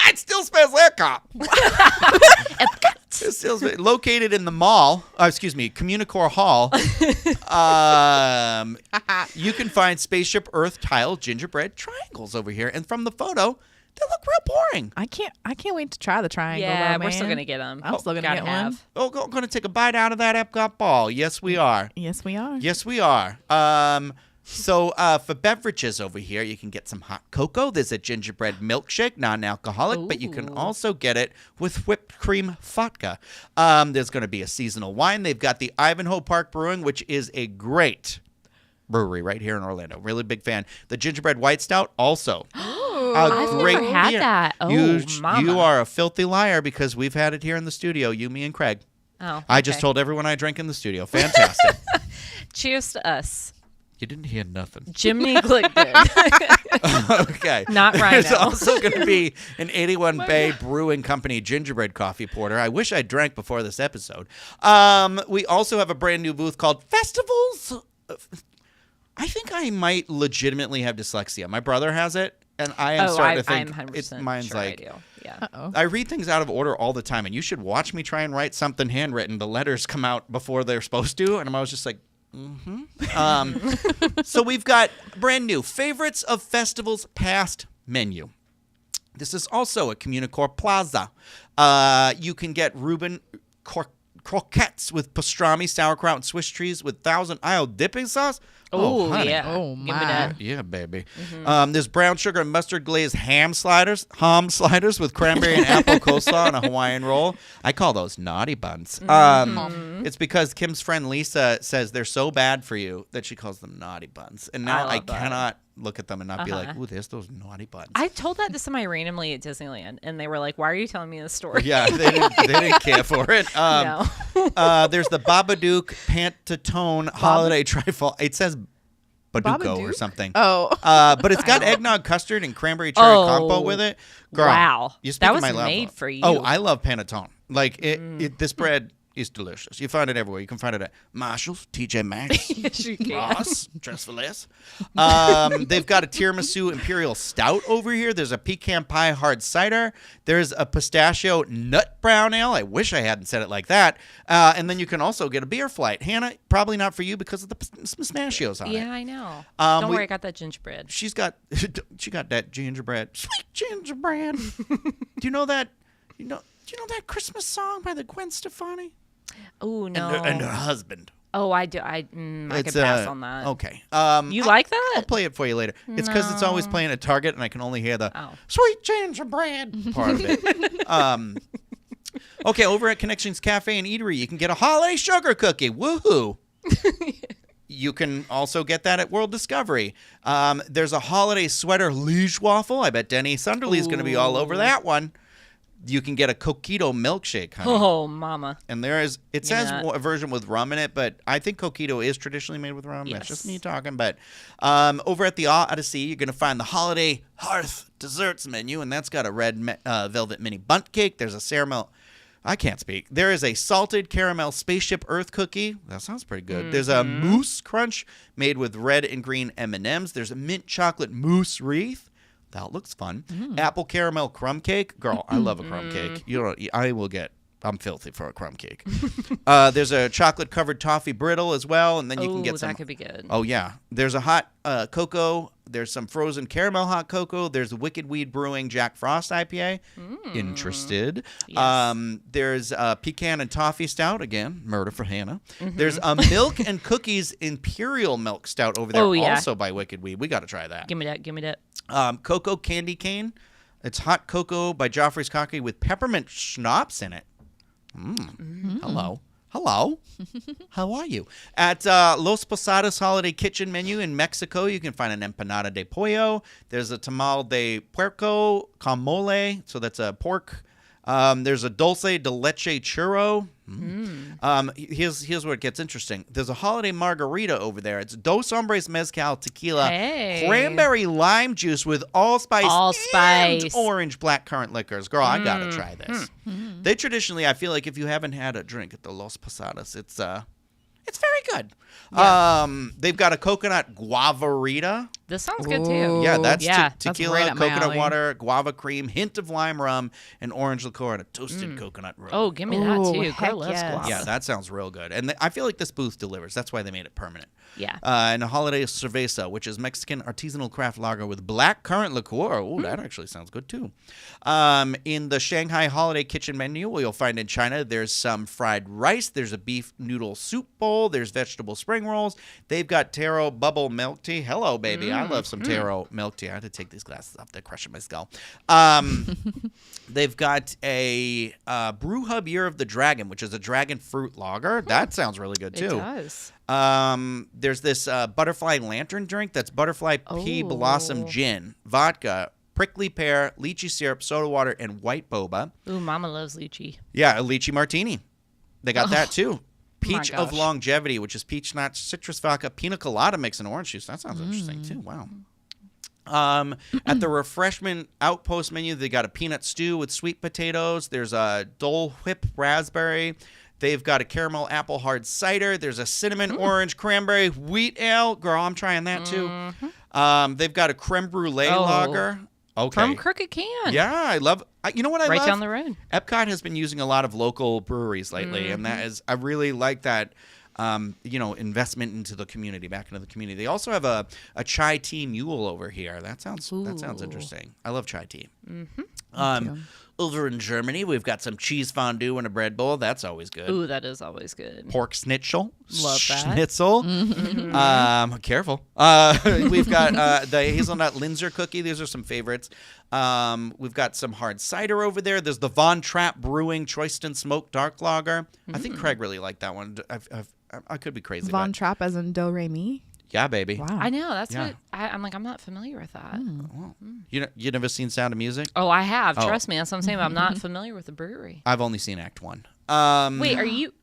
It still spells EPCOT. It still located in the mall. Communicore Hall. You can find Spaceship Earth tile gingerbread triangles over here, and from the photo, they look real boring. I can't wait to try the triangle. Yeah, though, we're still man. gonna get them. I'm still gonna get one. Oh, going to take a bite out of that Epcot ball. Yes, we are. Yes, we are. Yes, we are. So for beverages over here, you can get some hot cocoa. There's a gingerbread milkshake, non-alcoholic, but you can also get it with whipped cream vodka. There's going to be a seasonal wine. They've got the Ivanhoe Park Brewing, which is a great brewery right here in Orlando. Really big fan. The gingerbread white stout also. I've never had that. Oh, mama. You are a filthy liar because we've had it here in the studio, you, me, and Craig. Oh, I just told everyone I drank in the studio. Fantastic. Cheers to us. You didn't hear nothing. Jiminy Glick did. Okay. Not Rhino. There's also going to be an 81 Bay Brewing Company gingerbread coffee porter. I wish I drank before this episode. We also have a brand new booth called Festivals. I think I might legitimately have dyslexia. My brother has it, and I am starting to think I'm 100% mine's sure like. I do. Yeah. Uh-oh. I read things out of order all the time, and you should watch me try and write something handwritten. The letters come out before they're supposed to, and I was just like, So we've got brand new favorites of festivals past menu. This is also a Communicore Plaza. You can get Reuben croquettes with pastrami, sauerkraut, and Swiss cheese with Thousand Isle dipping sauce. Oh, honey. yeah. Oh, Give me my. that. Yeah, baby. There's brown sugar and mustard glazed ham sliders with cranberry and apple coleslaw and a Hawaiian roll. I call those naughty buns. It's because Kim's friend Lisa says they're so bad for you that she calls them naughty buns. And now I cannot look at them and not be like, ooh, there's those naughty buns. I told that to somebody randomly at Disneyland, and they were like, why are you telling me this story? Yeah, they didn't care for it. No. There's the Babadook Pantatone Holiday Trifle. It says Baduco or Babadook? something. Oh. But it's got eggnog custard and cranberry cherry compo with it. Girl, wow. you're That speaking was my love. made for you. Oh, I love panettone. Like this bread is delicious. You find it everywhere. You can find it at Marshall's, TJ Maxx, Yes, you can. Ross, Dress for Less. They've got a tiramisu imperial stout over here. There's a pecan pie hard cider. There's a pistachio nut brown ale. I wish I hadn't said it like that. And then you can also get a beer flight. Hannah, probably not for you because of the pistachios on it. Yeah, I know. Don't worry, I got that gingerbread. She got that gingerbread, sweet gingerbread. Do you know that? Do you know that Christmas song by the Gwen Stefani? Oh, no. And her husband. Oh, I do. I could pass on that. Okay. You like that? I'll play it for you later. It's because it's always playing at Target, and I can only hear the sweet gingerbread part of it. Okay, over at Connections Cafe and Eatery, you can get a holiday sugar cookie. Woohoo! You can also get that at World Discovery. There's a holiday sweater liege waffle. I bet Denny Sunderly is going to be all over that one. You can get a coquito milkshake, honey. Oh, mama. And it says a version with rum in it, but I think coquito is traditionally made with rum. Yes. That's just me talking. But over at the Odyssey, you're going to find the holiday hearth desserts menu, and that's got a red velvet mini bundt cake. There's a caramel. I can't speak. There is a salted caramel Spaceship Earth cookie. That sounds pretty good. There's a mousse crunch made with red and green M&Ms. There's a mint chocolate mousse wreath. That looks fun. Apple caramel crumb cake. Girl, I love a crumb cake. I'm filthy for a crumb cake. There's a chocolate-covered toffee brittle as well, and then you can get some. That could be good. Oh, yeah. There's a hot cocoa. There's some frozen caramel hot cocoa. There's a Wicked Weed Brewing Jack Frost IPA. Interested. Yes. There's a pecan and toffee stout. Again, murder for Hannah. There's a milk and cookies imperial milk stout over there, also by Wicked Weed. We got to try that. Give me that. Cocoa candy cane. It's hot cocoa by Joffrey's Coffee with peppermint schnapps in it. Hello. Hello. How are you? At Los Posados Holiday Kitchen menu in Mexico, you can find an empanada de pollo. There's a tamal de puerco con mole, so that's a pork. There's a dulce de leche churro. Here's where it gets interesting. There's a holiday margarita over there. It's Dos Hombres Mezcal Tequila, cranberry lime juice with allspice and orange blackcurrant liquors. Girl, I gotta try this. They traditionally, I feel like if you haven't had a drink at the Los Posados, it's very good. Yeah. They've got a coconut guavarita. This sounds good too. Yeah, that's tequila, that's right coconut water, guava cream, hint of lime rum, and orange liqueur, and a toasted coconut rum. Oh, give me that too. Heck Girl loves yes. guava. Yeah, that sounds real good. And I feel like this booth delivers. That's why they made it permanent. Yeah. And a holiday cerveza, which is Mexican artisanal craft lager with black currant liqueur. Oh, that actually sounds good too. In the Shanghai holiday kitchen menu, you'll find in China, there's some fried rice. There's a beef noodle soup bowl. There's vegetable spring rolls. They've got taro bubble milk tea. Hello, baby. I love some taro milk tea. I had to take these glasses off. They're crushing my skull. They've got a Brew Hub Year of the Dragon, which is a dragon fruit lager. That sounds really good too. It does. There's this butterfly lantern drink that's butterfly pea blossom gin, vodka, prickly pear, lychee syrup, soda water, and white boba. Ooh, Mama loves lychee. Yeah, a lychee martini. They got that too. Peach my of gosh. longevity, which is peach nuts, citrus vodka, pina colada mix, and orange juice. That sounds interesting too. Wow. At the refreshment outpost menu, they got a peanut stew with sweet potatoes. There's a Dole Whip raspberry. They've got a caramel apple hard cider. There's a cinnamon orange cranberry wheat ale. Girl, I'm trying that too. They've got a creme brulee lager. Okay. From Crooked Can. Yeah, I love. You know what I love? Right down the road. EPCOT has been using a lot of local breweries lately, and that is, I really like that. Investment into the community, back into the community. They also have a chai tea mule over here. That sounds interesting. I love chai tea. Over in Germany, we've got some cheese fondue and a bread bowl. That's always good. Ooh, that is always good. Pork schnitzel. Love that. Schnitzel. Careful. We've got the hazelnut Linzer cookie. These are some favorites. We've got some hard cider over there. There's the Von Trapp Brewing Choiston Smoked Dark Lager. I think Craig really liked that one. I could be crazy. Von Trapp as in Do Re Mi. Yeah, baby. Wow. I know. That's what I'm like. I'm not familiar with that. Well, you never seen Sound of Music? Oh, I have. Trust me. That's what I'm saying. I'm not familiar with the brewery. I've only seen Act 1. Wait, are you?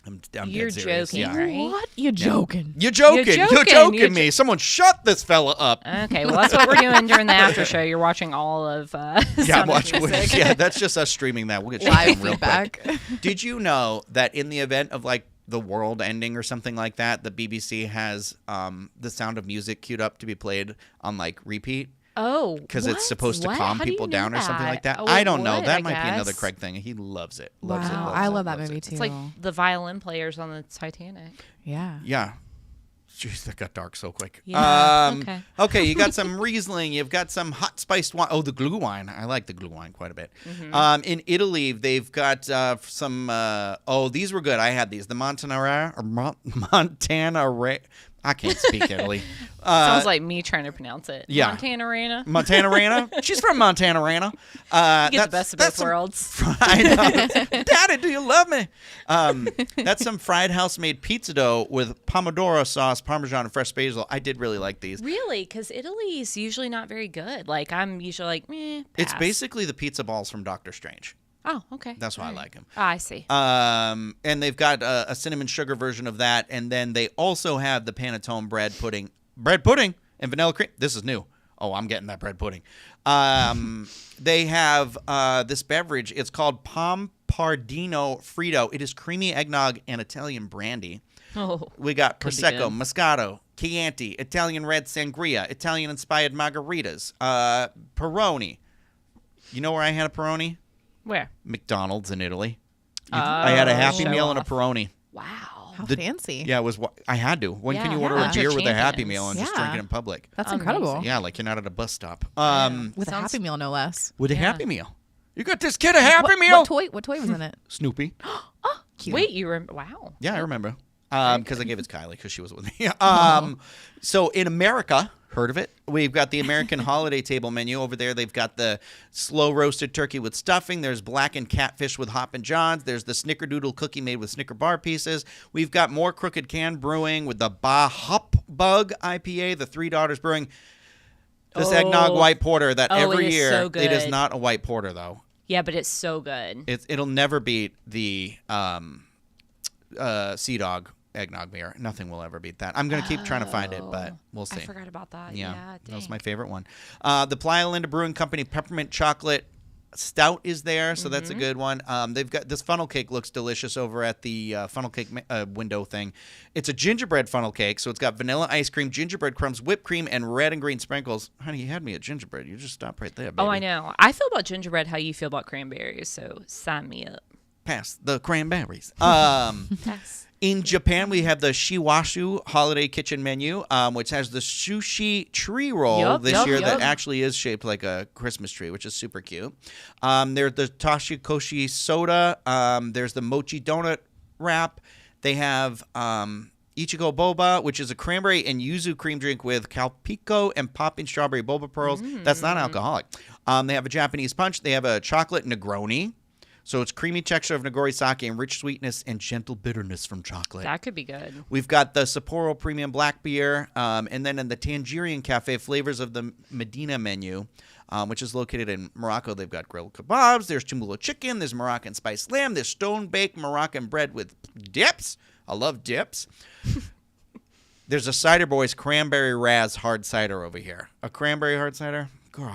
I'm You're dead serious. joking, Yeah. right? What? You're joking. You're joking. You're joking me. Someone shut this fella up. Okay, well, that's what we're doing during the after show. You're watching all of Yeah, that's just us streaming that. We'll get Live real feedback. quick. Did you know that in the event of like the world ending or something like that, the BBC has the Sound of Music queued up to be played on like repeat? Oh, because it's supposed to calm How do you people know down or something like that. Oh, I don't know. would, That I might be another guess. Craig thing. He loves it. Wow. I love that movie too. It's like the violin players on the Titanic. Yeah. Yeah. Jeez, that got dark so quick. Yeah. Okay, you got some Riesling. You've got some hot spiced wine. Oh, the glue wine. I like the glue wine quite a bit. In Italy, they've got some. These were good. I had these. The Montanara. I can't speak Italy. Sounds like me trying to pronounce it. Yeah. Montanarena. She's from Montanarena. You get the best of both worlds. I know. Daddy, do you love me? That's some fried house-made pizza dough with pomodoro sauce, Parmesan, and fresh basil. I did really like these. Really? Because Italy's usually not very good. Like, I'm usually like, pass. It's basically the pizza balls from Doctor Strange. Oh, okay. That's why I like them. I see. And they've got a cinnamon sugar version of that, and then they also have the panettone bread pudding and vanilla cream. This is new. Oh, I'm getting that bread pudding. They have this beverage. It's called Pompardino Fritto. It is creamy eggnog and Italian brandy. Oh, We got could be Prosecco, good. Moscato, Chianti, Italian red sangria, Italian-inspired margaritas, Peroni. You know where I had a Peroni? Where? McDonald's in Italy. I had a Happy show Meal and a off. Peroni. Wow. How fancy. Yeah, I had to. When can Yeah. you order Yeah. a beer with a Happy Champions. Meal and just drink it in public? That's Amazing. incredible. Yeah, like you're not at a bus stop. With a Sounds- Happy Meal, no less. With a Yeah. Happy Meal. You got this kid a Happy Meal? What toy was in it? Snoopy. Cute. Wait, you remember? Wow. Yeah, I remember. Because I gave it to Kylie because she was with me. So in America, Heard of it? We've got the American holiday table menu over there. They've got the slow roasted turkey with stuffing. There's blackened catfish with Hoppin' Johns. There's the snickerdoodle cookie made with Snicker bar pieces. We've got more Crooked Can Brewing with the Bah Hop Bug IPA, the Three Daughters Brewing. This eggnog white porter that every it is year, so good. it is not a white porter though. Yeah, but it's so good. It'll never beat the Sea Dog eggnog beer. Nothing will ever beat that. I'm going to keep trying to find it, but we'll see. I forgot about that. Yeah, Yeah, that was dang. my favorite one. The Playa Linda Brewing Company Peppermint Chocolate Stout is there, so that's a good one. They've got this funnel cake looks delicious over at the funnel cake window thing. It's a gingerbread funnel cake, so it's got vanilla ice cream, gingerbread crumbs, whipped cream, and red and green sprinkles. Honey, you had me at gingerbread. You just stopped right there, baby. Oh, I know. I feel about gingerbread how you feel about cranberries, so sign me up. Pass the cranberries. Pass. In Japan, we have the Shiwashu Holiday Kitchen menu, which has the sushi tree roll this year that actually is shaped like a Christmas tree, which is super cute. There's the Tashikoshi soda. There's the mochi donut wrap. They have Ichigo Boba, which is a cranberry and yuzu cream drink with calpico and popping strawberry boba pearls. That's not alcoholic. They have a Japanese punch. They have a chocolate Negroni. So it's creamy texture of Nagori sake and rich sweetness and gentle bitterness from chocolate. That could be good. We've got the Sapporo Premium Black Beer, and then in the Tangerian Cafe, flavors of the Medina menu, which is located in Morocco. They've got grilled kebabs, there's Tumula chicken, there's Moroccan spiced lamb, there's stone-baked Moroccan bread with dips. I love dips. There's a Cider Boys Cranberry Raz hard cider over here. A cranberry hard cider? Girl,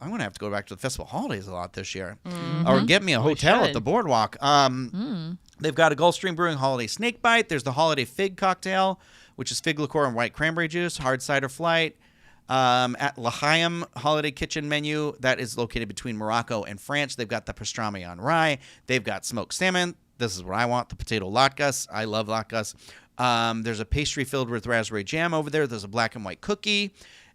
I'm going to have to go back to the Festival Holidays a lot this year. Or get me a hotel at the Boardwalk. They've got a Gulfstream Brewing Holiday Snake Bite. There's the Holiday Fig Cocktail, which is fig liqueur and white cranberry juice. Hard Cider Flight. At L'Chaim Holiday Kitchen menu, that is located between Morocco and France. They've got the pastrami on rye. They've got smoked salmon. This is what I want, the potato latkes. I love latkes. There's a pastry filled with raspberry jam over there. There's a black and white cookie.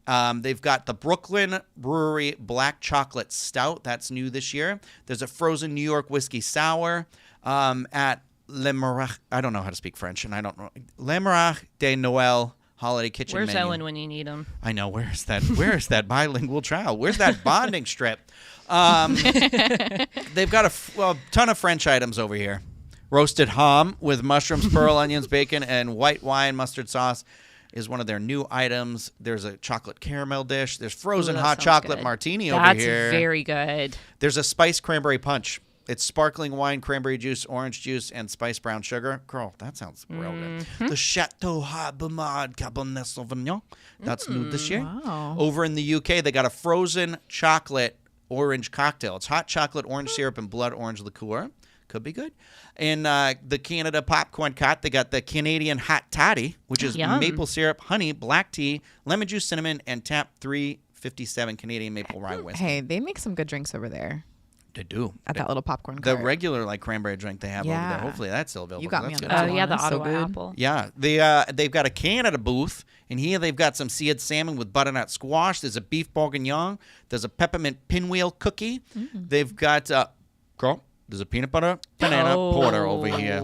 They've got the Brooklyn Brewery Black Chocolate Stout. That's new this year. There's a frozen New York Whiskey Sour at Le Mirage. I don't know how to speak French, and I don't know. Le Mirage de Noël Holiday Kitchen Where's menu. Owen when you need him? I know. Where's that bilingual trial? Where's that bonding strip? They've got a ton of French items over here. Roasted ham with mushrooms, pearl onions, bacon, and white wine mustard sauce is one of their new items. There's a chocolate caramel dish. There's frozen hot chocolate martini over here. That's very good. There's a spiced cranberry punch. It's sparkling wine, cranberry juice, orange juice, and spiced brown sugar. Girl, that sounds real good. The Chateau Habimad Cabernet Sauvignon. That's new this year. Wow. Over in the UK, they got a frozen chocolate orange cocktail. It's hot chocolate, orange syrup, and blood orange liqueur. Could be good. In the Canada Popcorn Cot, they got the Canadian Hot Toddy, which is maple syrup, honey, black tea, lemon juice, cinnamon, and tap 357 Canadian maple rye whiskey. Hey, they make some good drinks over there. They do. At that little popcorn The cart. regular cranberry drink they have over there. Yeah. Hopefully that's still available. You got me That's on good. that. Oh, yeah, the That's so Ottawa good. apple. Yeah, they've got a Canada booth, and here they've got some seared salmon with butternut squash. There's a beef bourguignon. There's a peppermint pinwheel cookie. They've got there's a peanut butter banana porter over here.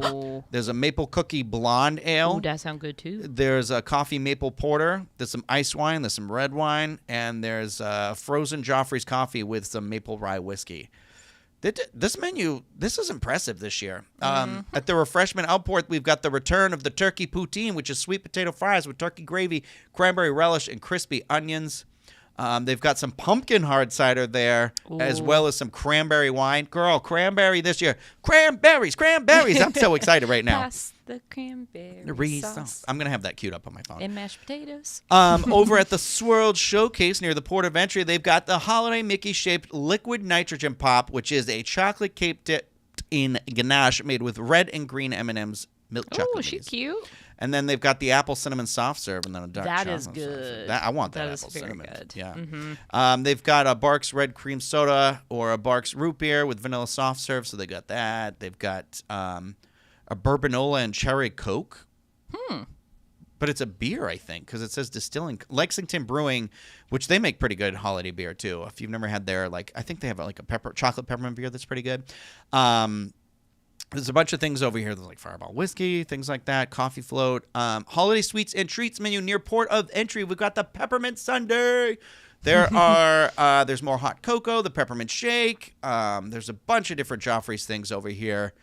There's a maple cookie blonde ale. Ooh, that sounds good too. There's a coffee maple porter. There's some ice wine. There's some red wine, and there's frozen Joffrey's coffee with some maple rye whiskey. This menu, this is impressive this year. At the refreshment outport, we've got the return of the turkey poutine, which is sweet potato fries with turkey gravy, cranberry relish, and crispy onions. They've got some pumpkin hard cider there, as well as some cranberry wine. Girl, cranberry this year. Cranberries. I'm so excited right now. Pass the cranberry sauce. I'm going to have that queued up on my phone. And mashed potatoes. Over at the Swirled Showcase near the port of entry, they've got the Holiday Mickey-shaped liquid nitrogen pop, which is a chocolate cake dipped in ganache made with red and green M&M's milk chocolate. Oh, she's cute. And then they've got the apple cinnamon soft serve, and then a dark That chocolate is soft serve. good. I want that That is apple very cinnamon. good. Yeah. They've got a Barks red cream soda or a Barks root beer with vanilla soft serve, so they got that. They've got a Bourbanola and cherry Coke. But it's a beer, I think, because it says distilling. Lexington Brewing, which they make pretty good holiday beer too. If you've never had their, I think they have a chocolate peppermint beer that's pretty good. There's a bunch of things over here. There's like Fireball whiskey, things like that, coffee float, holiday sweets and treats menu near port of entry. We've got the peppermint sundae. There's more hot cocoa, the peppermint shake. There's a bunch of different Joffrey's things over here.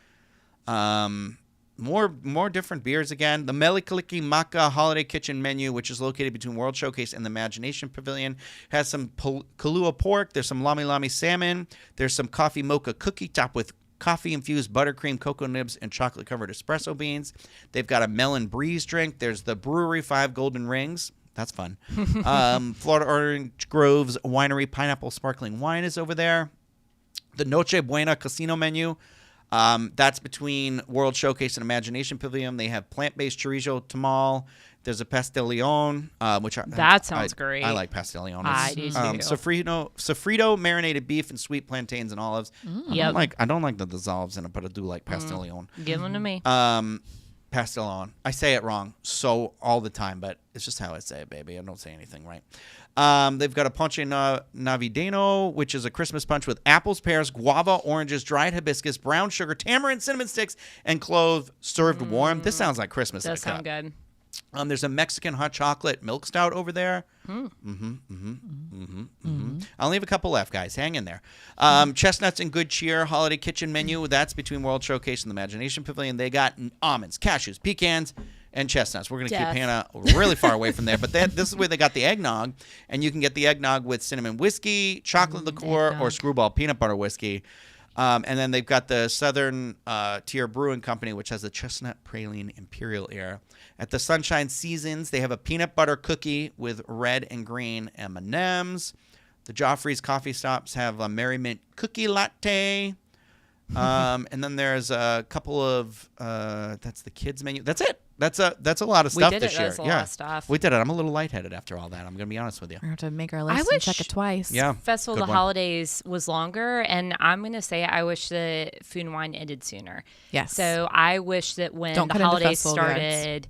More different beers again. The Melikaliki Maka Holiday Kitchen menu, which is located between World Showcase and the Imagination Pavilion, has some Kahlua pork. There's some Lami Lami salmon. There's some coffee mocha cookie topped with coffee-infused buttercream, cocoa nibs, and chocolate-covered espresso beans. They've got a melon breeze drink. There's the Brewery 5 Golden Rings. That's fun. Florida Orange Grove's Winery Pineapple Sparkling Wine is over there. The Noche Buena Casino menu. That's between World Showcase and Imagination Pavilion. They have plant-based chorizo tamal. There's a pastelillon, which that sounds great. I like pastelillon. I do too. Sofrito, marinated beef and sweet plantains and olives. Yep. I don't like the dissolves in it, but I do like pastelillon. Give them to me. Pastelillon. I say it wrong so all the time, but it's just how I say it, baby. I don't say anything right. They've got a Ponche Navideño, which is a Christmas punch with apples, pears, guava, oranges, dried hibiscus, brown sugar, tamarind, cinnamon sticks, and clove served warm. This sounds like Christmas. Does sound good. There's a Mexican hot chocolate milk stout over there. I'll leave a couple left, guys. Hang in there. Chestnuts and Good Cheer Holiday Kitchen menu. That's between World Showcase and the Imagination Pavilion. They got almonds, cashews, pecans, and chestnuts. We're going to keep Hannah really far away from there. But this is where they got the eggnog. And you can get the eggnog with cinnamon whiskey, chocolate liqueur, or screwball peanut butter whiskey. And then they've got the Southern Tier Brewing Company, which has the Chestnut Praline Imperial Ale. At the Sunshine Seasons, they have a peanut butter cookie with red and green M&Ms. The Joffrey's Coffee Stops have a Merrymint Cookie Latte. And then there's a couple of that's the kids menu. That's it. That's a lot of stuff this year. That's a lot of stuff. We did it. I'm a little lightheaded after all that. I'm going to be honest with you. We're going to have to make our list and check it twice. Yeah. Festival of the Holidays was longer, and I'm going to say I wish the Food and Wine ended sooner. Yes. So I wish that when the holidays started,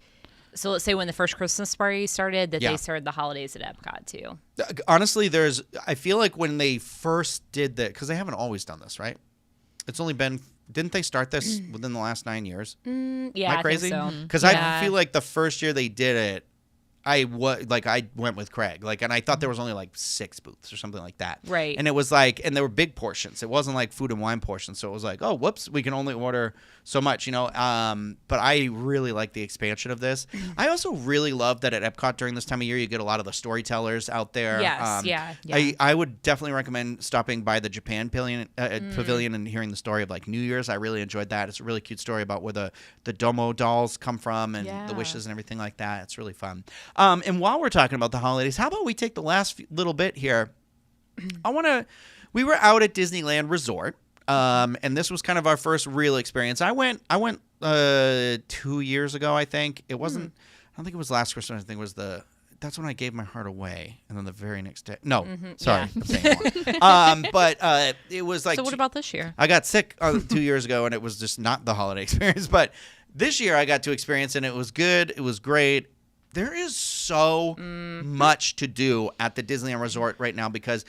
so let's say when the first Christmas party started, that they started the holidays at EPCOT too. Honestly, I feel like when they first did that, because they haven't always done this, right? It's only been... Didn't they start this within the last 9 years? Yeah, Am I crazy? think so. Because I feel like the first year they did it, I went with Craig, and I thought there was only 6 booths or something like that. Right. And it was and there were big portions. It wasn't like food and wine portions. So it was like, oh, whoops, we can only order so much, But I really like the expansion of this. I also really love that at Epcot during this time of year, you get a lot of the storytellers out there. Yes, I would definitely recommend stopping by the Japan Pavilion and hearing the story of New Year's. I really enjoyed that. It's a really cute story about where the Domo dolls come from and the wishes and everything like that. It's really fun. And while we're talking about the holidays, how about we take the last little bit here? We were out at Disneyland Resort, and this was kind of our first real experience. I went 2 years ago, I think. It wasn't, I don't think it was last Christmas. I think it was that's when I gave my heart away. And then the very next day, no, sorry, I'm saying more. But it was So what about this year? I got sick 2 years ago, and it was just not the holiday experience. But this year I got to experience, and it was good. It was great. There is so much to do at the Disneyland Resort right now because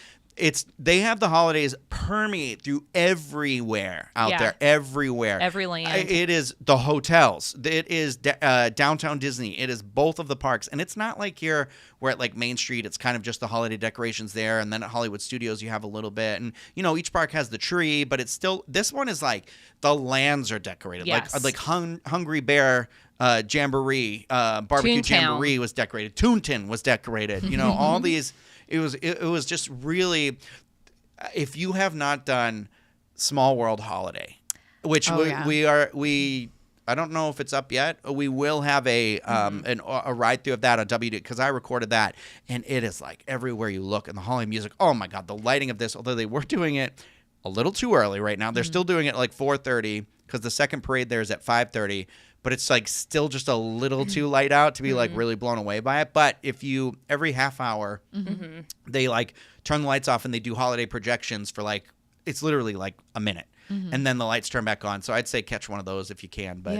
they have the holidays permeate through everywhere out there, everywhere. Every land. It is the hotels. It is Downtown Disney. It is both of the parks. And it's not like here where at Main Street, it's kind of just the holiday decorations there. And then at Hollywood Studios, you have a little bit. And, each park has the tree, but it's still, this one is the lands are decorated. Yes. Like Hungry Bear Jamboree, Barbecue Jamboree was decorated. Toontown was decorated. All these... It was just really, if you have not done Small World Holiday, which we I don't know if it's up yet. We will have a ride through of that on WD because I recorded that, and it is everywhere you look and the holiday music. Oh my God, the lighting of this! Although they were doing it a little too early right now, they're still doing it 4:30 because the second parade there is at 5:30. But it's still just a little too light out to be really blown away by it. But if you every half hour they turn the lights off and they do holiday projections for it's literally a minute. And then the lights turn back on. So I'd say catch one of those if you can. But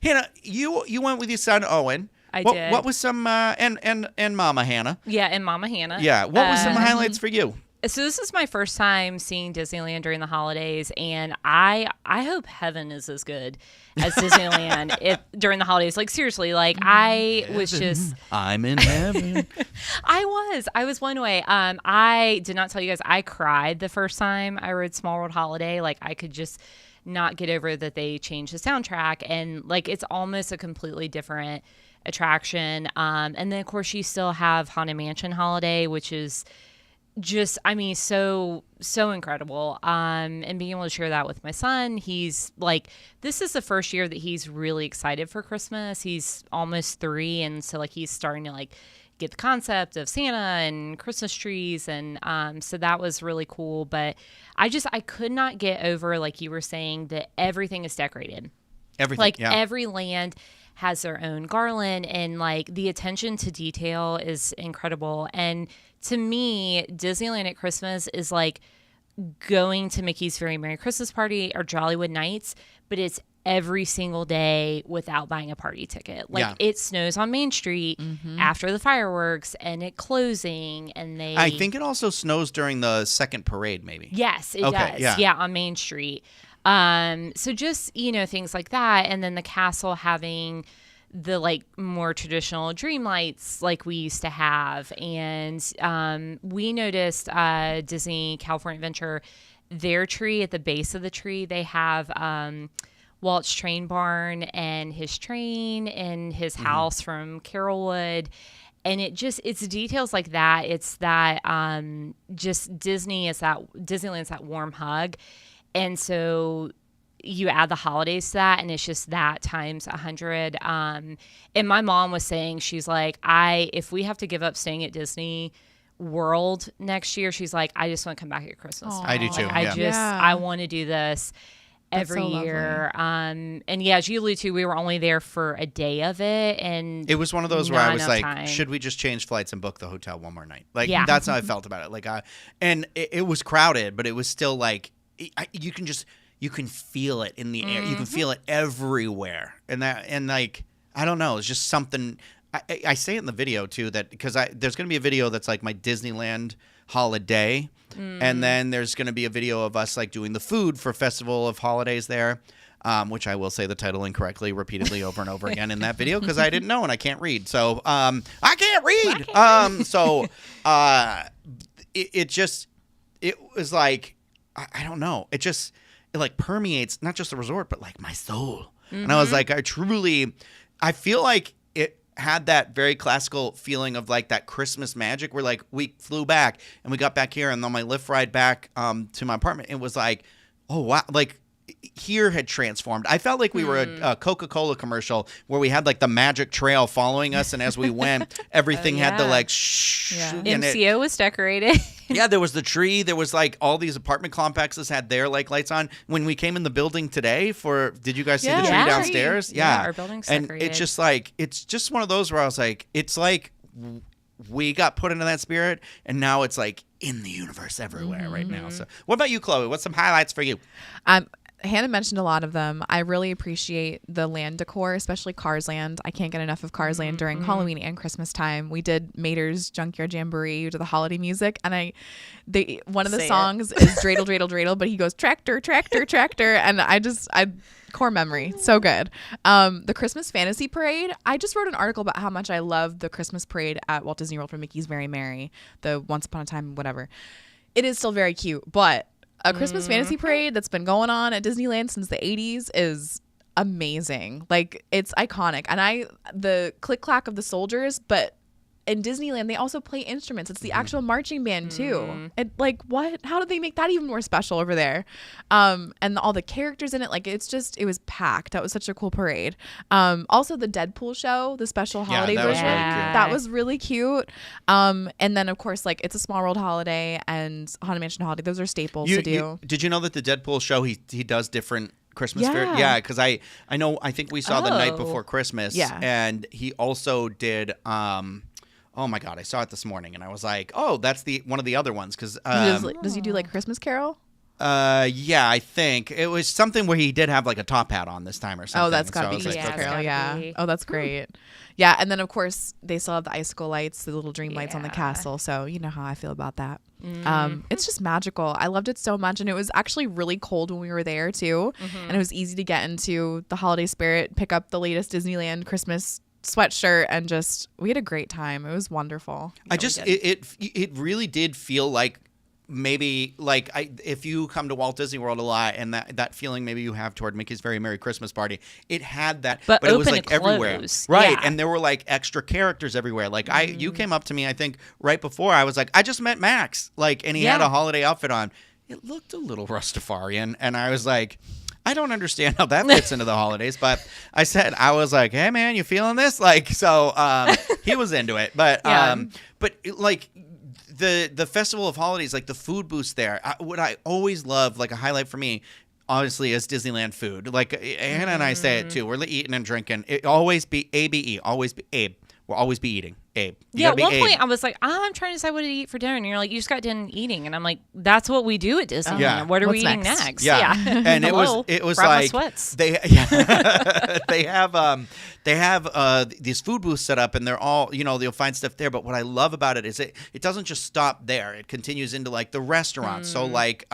Hannah, you went with your son Owen. I did. What was some and Mama Hannah? Yeah, and Mama Hannah. Yeah. What was some highlights for you? So this is my first time seeing Disneyland during the holidays, and I hope heaven is as good as Disneyland during the holidays. Like, seriously, like I was just... I'm in heaven. I was one way. I did not tell you guys, I cried the first time I rode Small World Holiday. Like, I could just not get over that they changed the soundtrack, and like it's almost a completely different attraction. And then of course you still have Haunted Mansion Holiday, which is just, I mean, so incredible. And being able to share that with my son, he's like, this is the first year that he's really excited for Christmas. He's almost 3, and so like he's starting to like get the concept of Santa and Christmas trees, and so that was really cool. But I could not get over, like you were saying, that everything is decorated. Everything, like yeah. Every land has their own garland, and like the attention to detail is incredible. And to me, Disneyland at Christmas is like going to Mickey's Very Merry Christmas Party or Jollywood Nights, but it's every single day without buying a party ticket. Like it snows on Main Street after the fireworks and it closing, and I think it also snows during the second parade, maybe. Yes, it does. Yeah, on Main Street. So just, things like that. And then the castle having the like more traditional dream lights like we used to have. And we noticed Disney California Adventure, their tree, at the base of the tree, they have Walt's train barn and his train and his house from Carolwood. And it's details like that. It's that just Disneyland's that warm hug. And so you add the holidays to that, and it's just that times 100. And my mom was saying, she's like, if we have to give up staying at Disney World next year, she's like, I just want to come back at Christmas time. I do too. Like, I want to do this every year. And yeah, as you alluded to, we were only there for a day of it, and it was one of those where I was like, time. Should we just change flights and book the hotel one more night? Like, that's how I felt about it. Like, and it was crowded, but it was still like, you can feel it in the air. You can feel it everywhere. And like, I don't know. It's just something. I say it in the video too, that because there's going to be a video that's like my Disneyland holiday. And then there's going to be a video of us like doing the food for Festival of Holidays there, which I will say the title incorrectly repeatedly over and over again in that video because I didn't know and I can't read. So I can't read. So it was like, I don't know. It like permeates not just the resort, but like my soul. And I was like, I feel like it had that very classical feeling of like that Christmas magic where like we flew back and we got back here, and on my Lyft ride back to my apartment, it was like, oh wow, like here had transformed. I felt like we were a Coca-Cola commercial where we had like the magic trail following us, and as we went, everything had the like shh. Yeah. MCO was decorated. Yeah, there was the tree. There was like all these apartment complexes had their like lights on. When we came in the building today did you guys see the tree downstairs? Yeah, our building's decorated. And it's just like, it's just one of those where I was like, it's like we got put into that spirit, and now it's like in the universe everywhere right now. So what about you, Chloe? What's some highlights for you? Hannah mentioned a lot of them. I really appreciate the land decor, especially Cars Land. I can't get enough of Cars Land during Halloween and Christmas time. We did Mater's Junkyard Jamboree to the holiday music, and one of the songs is Dreidel, Dreidel, Dreidel, but he goes tractor, tractor, tractor, and I core memory, so good. The Christmas Fantasy Parade. I just wrote an article about how much I love the Christmas parade at Walt Disney World for Mickey's Very Merry, the Once Upon a Time, whatever. It is still very cute, but a Christmas Fantasy Parade that's been going on at Disneyland since the 80s is amazing. Like, it's iconic. And the click-clack of the soldiers, but in Disneyland, they also play instruments. It's the actual marching band, too. It, like, what? How did they make that even more special over there? And all the characters in it, like, it was packed. That was such a cool parade. Also, the Deadpool show, the special holiday version. That was really cute. And then, of course, like, It's a Small World Holiday and Haunted Mansion Holiday. Those are staples to do. Did you know that the Deadpool show, he does different Christmas fair? Yeah, because I think we saw the night before Christmas. Yeah. And he also did... oh my God, I saw it this morning and I was like, oh, that's one of the other ones. Because does he do like Christmas Carol? Yeah, I think it was something where he did have like a top hat on this time or something. Oh, that's gotta be Christmas Carol. Yeah. Oh, that's great. Yeah, and then of course they still have the icicle lights, the little dream lights on the castle. So you know how I feel about that. It's just magical. I loved it so much. And it was actually really cold when we were there too. And it was easy to get into the holiday spirit, pick up the latest Disneyland Christmas sweatshirt, and just we had a great time. It was wonderful. It really did feel like maybe like if you come to Walt Disney World a lot, and that feeling maybe you have toward Mickey's Very Merry Christmas Party, it had that, but it was like everywhere, right? Yeah. And there were like extra characters everywhere. Like you came up to me, I think right before, I was like, I just met Max, like, and he had a holiday outfit on. It looked a little Rastafarian, and I was like, I don't understand how that fits into the holidays, but I was like, hey man, you feeling this? Like, so he was into it, but like. The Festival of Holidays, like the food booths there, what I always love, like a highlight for me, obviously, is Disneyland food. Like Hannah and I say it too. We're eating and drinking. It always be ABE. Always be Abe. We'll always be eating. Abe. Yeah, at one point I was like, I'm trying to decide what to eat for dinner. And you're like, you just got done eating. And I'm like, that's what we do at Disneyland. Yeah. What are we eating next? Yeah. And it was like they have these food booths set up, and they're all, you'll find stuff there. But what I love about it is it doesn't just stop there. It continues into like the restaurants. So like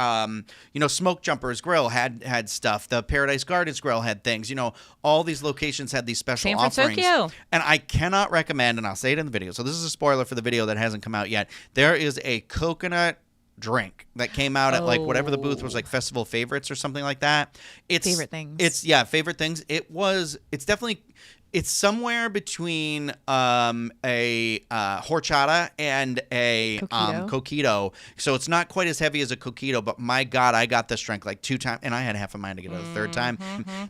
Smoke Jumpers Grill had stuff. The Paradise Gardens Grill had things. All these locations had these special offerings. And I cannot recommend, and I'll say it in the video, so this is a spoiler for the video that hasn't come out yet. There is a coconut drink that came out at like whatever the booth was, like Festival Favorites or something like that. It's Favorite Things. Favorite Things. It's somewhere between a horchata and a coquito. So it's not quite as heavy as a coquito, but my God, I got this drink like 2 times, and I had half of mine to get it a third time.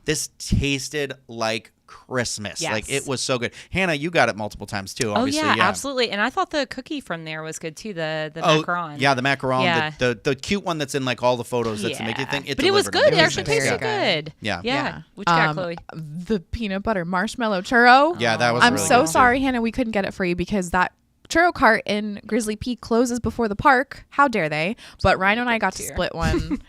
This tasted like Christmas. Yes. Like, it was so good. Hannah, you got it multiple times too, obviously. Oh yeah, absolutely. And I thought the cookie from there was good too, the macaron. Yeah, the macaron. Yeah. The cute one that's in like all the photos that's the Mickey thing. But it was good. It actually tasted good. Yeah. What you got, Chloe? The peanut butter marshmallow churro. Yeah, that was I'm really so good sorry, too. Hannah, we couldn't get it for you because that churro cart in Grizzly Peak closes before the park. How dare they? But Rhino and I got to split one.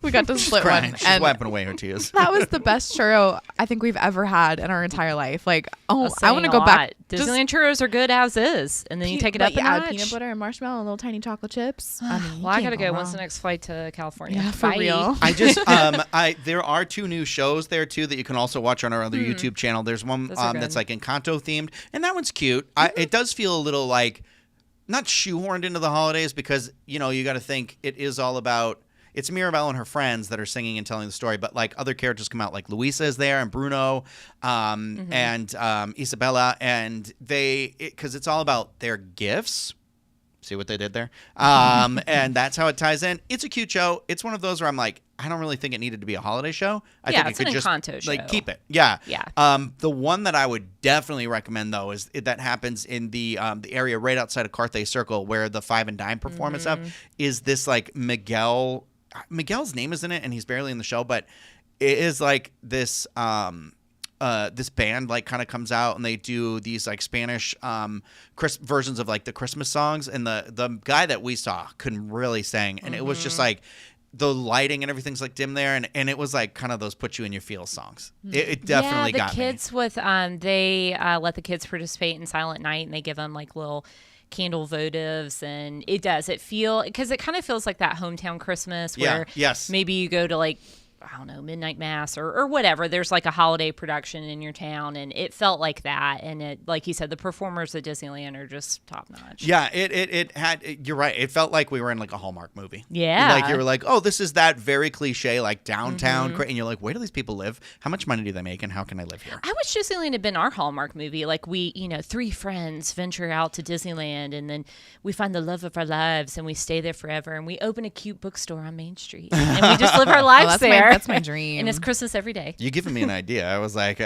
We got to split one. She's wiping away her tears. That was the best churro I think we've ever had in our entire life. Like, I want to go back. Disneyland churros are good as is, and then you take it up a notch. Peanut butter and marshmallow and little tiny chocolate chips. I gotta go. When's the next flight to California? Yeah, for real. I just there are 2 new shows there too that you can also watch on our other YouTube channel. There's one that's like Encanto themed, and that one's cute. It does feel a little like not shoehorned into the holidays because you got to think it is all about. It's Mirabelle and her friends that are singing and telling the story, but like other characters come out, like Luisa is there and Bruno and Isabella, and because it's all about their gifts. See what they did there? And that's how it ties in. It's a cute show. It's one of those where I'm like, I don't really think it needed to be a holiday show. I think it could just Encanto like show. keep it. Yeah. Yeah. The one that I would definitely recommend though is that happens in the area right outside of Carthay Circle where the Five and Dime perform and stuff. Is this like Miguel's name is in it, and he's barely in the show, but it is like this this band like kind of comes out and they do these like Spanish versions of like the Christmas songs, and the guy that we saw couldn't really sing, and it was just like the lighting and everything's like dim there, and it was like kind of those put you in your feels songs. It definitely got me. The kids with they let the kids participate in Silent Night, and they give them like little candle votives, and it kind of feels like that hometown Christmas where maybe you go to like, I don't know, midnight mass or whatever. There's like a holiday production in your town, and it felt like that. And it, like you said, the performers at Disneyland are just top notch. Yeah, it had. You're right. It felt like we were in like a Hallmark movie. Yeah, like you were like, oh, this is that very cliche like downtown, and you're like, where do these people live? How much money do they make, and how can I live here? I wish Disneyland had been our Hallmark movie. Like we, 3 friends venture out to Disneyland, and then we find the love of our lives, and we stay there forever, and we open a cute bookstore on Main Street, and we just live our lives there. That's my dream. And it's Christmas every day. You're giving me an idea. I was like,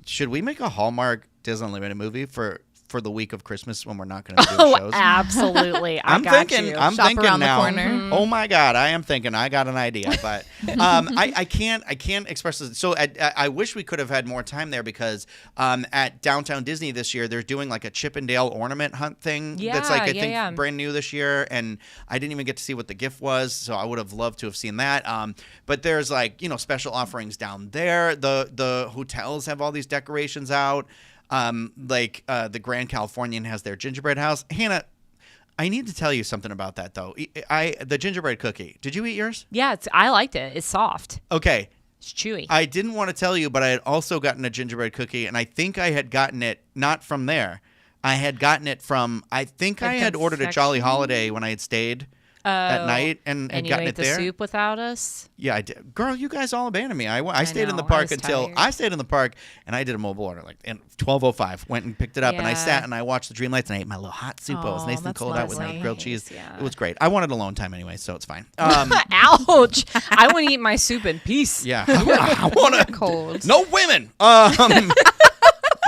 should we make a Hallmark Disney Unlimited movie for the week of Christmas when we're not going to do shows? Absolutely. I'm thinking now. The Oh my God, I am thinking. I got an idea, but I can't express this. So I wish we could have had more time there because at Downtown Disney this year they're doing like a Chippendale ornament hunt thing. That's like I think brand new this year, and I didn't even get to see what the gift was, so I would have loved to have seen that. But there's like special offerings down there. The hotels have all these decorations out. The Grand Californian has their gingerbread house. Hannah, I need to tell you something about that though. The gingerbread cookie. Did you eat yours? Yeah, I liked it. It's soft. Okay. It's chewy. I didn't want to tell you, but I had also gotten a gingerbread cookie, and I think I had gotten it not from there. I had gotten it from. I think I had ordered a Jolly Holiday when I had stayed at night and you gotten ate it the there. soup without us? Yeah, I did. Girl, you guys all abandoned me. I stayed in the know, park I was until tired. I stayed in the park, and I did a mobile order like in 12:05. Went and picked it up, and I Yeah. sat and I watched the dream lights, and I ate my little hot soup. It was Aw, nice and that's cold out with lovely. my grilled cheese. Yeah. It was great. I wanted alone time anyway, so it's fine. Ouch! I want to eat my soup in peace. Yeah, I want to. Cold. No women.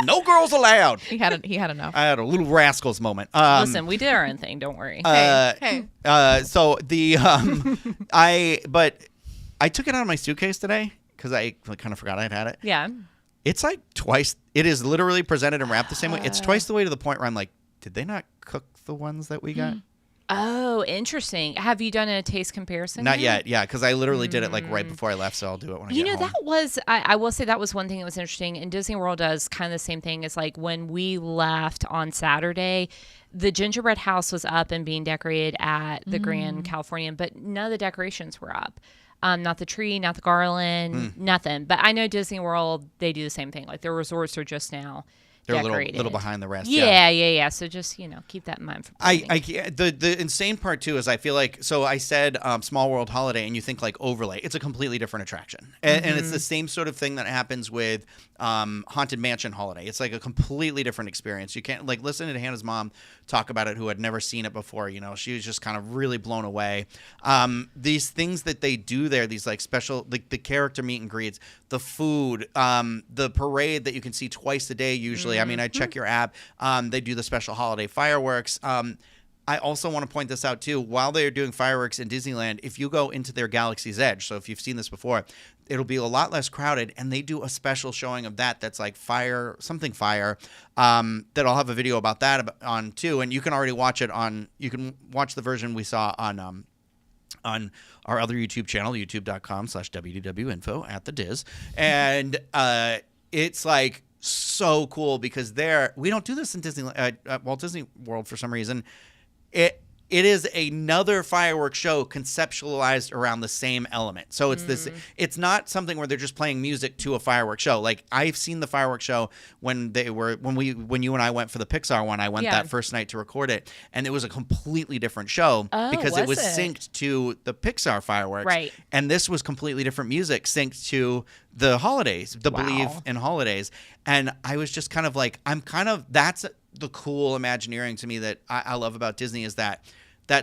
No girls allowed. He had enough. I had a little rascals moment. Listen, we did our own thing. Don't worry. Hey. So the I took it out of my suitcase today because I kind of forgot I'd had it. Yeah. It's like twice. It is literally presented and wrapped the same way. It's twice the way to the point where I'm like, did they not cook the ones that we got? Oh, interesting. Have you done a taste comparison? Not yet. Yeah, because I literally did it like right before I left, so I'll do it when I get home. That was, I will say that was one thing that was interesting. And Disney World does kind of the same thing. It's like when we left on Saturday, the gingerbread house was up and being decorated at the Grand Californian, but none of the decorations were up. Not the tree, not the garland, nothing. But I know Disney World, they do the same thing. Like their resorts are just now They're decorated. a little behind the rest. Yeah. So just, keep that in mind for planning. The insane part too is I feel like, so I said Small World Holiday and you think like overlay. It's a completely different attraction. And it's the same sort of thing that happens with Haunted Mansion Holiday. It's like a completely different experience. You can't like listen to Hannah's mom talk about it who had never seen it before. She was just kind of really blown away. These things that they do there, these like special, like the character meet and greets, the food, the parade that you can see twice a day usually. I mean, I check your app. They do the special holiday fireworks. I also want to point this out too. While they're doing fireworks in Disneyland, if you go into their Galaxy's Edge, so if you've seen this before, it'll be a lot less crowded, and they do a special showing of that's like fire, that I'll have a video about that on too, and you can already watch it on. You can watch the version we saw on our other YouTube channel, youtube.com/wdwinfo at the Diz, and it's like so cool because we don't do this in Disneyland, Walt Disney World for some reason. It is another fireworks show conceptualized around the same element. So it's this. It's not something where they're just playing music to a fireworks show. Like I've seen the fireworks show when you and I went for the Pixar one. I went that first night to record it, and it was a completely different show because it was synced to the Pixar fireworks. Right. And this was completely different music synced to the holidays, Believe in holidays. And I was just kind of like, that's the cool Imagineering to me that I love about Disney is that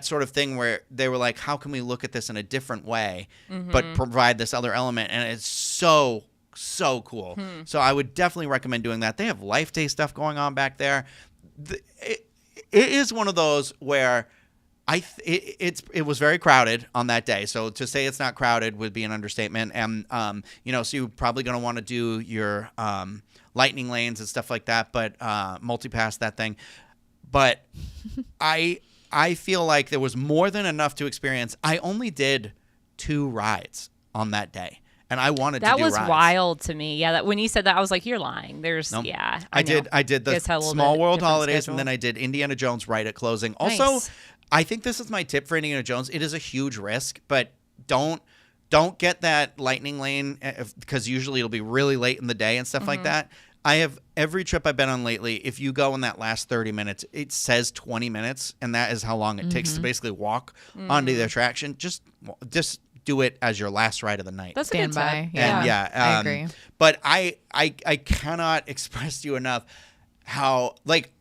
sort of thing where they were like, how can we look at this in a different way, but provide this other element? And it's so cool. So I would definitely recommend doing that. They have Life Day stuff going on back there. It is one of those where it was very crowded on that day. So to say it's not crowded would be an understatement. And, so you're probably going to want to do your lightning lanes and stuff like that, but multipass that thing. But I feel like there was more than enough to experience. I only did 2 rides on that day, and I wanted to do rides. That was wild to me. Yeah, when you said that, I was like, "You're lying." Nope. Yeah. I did the Small World Holidays, and then I did Indiana Jones right at closing. Nice. Also, I think this is my tip for Indiana Jones. It is a huge risk, but don't get that lightning lane because usually it'll be really late in the day and stuff like that. I have every trip I've been on lately, if you go in that last 30 minutes, it says 20 minutes, and that is how long it takes to basically walk onto the attraction. Just do it as your last ride of the night. That's a good Standby. tip. And I agree. But I cannot express to you enough how, like,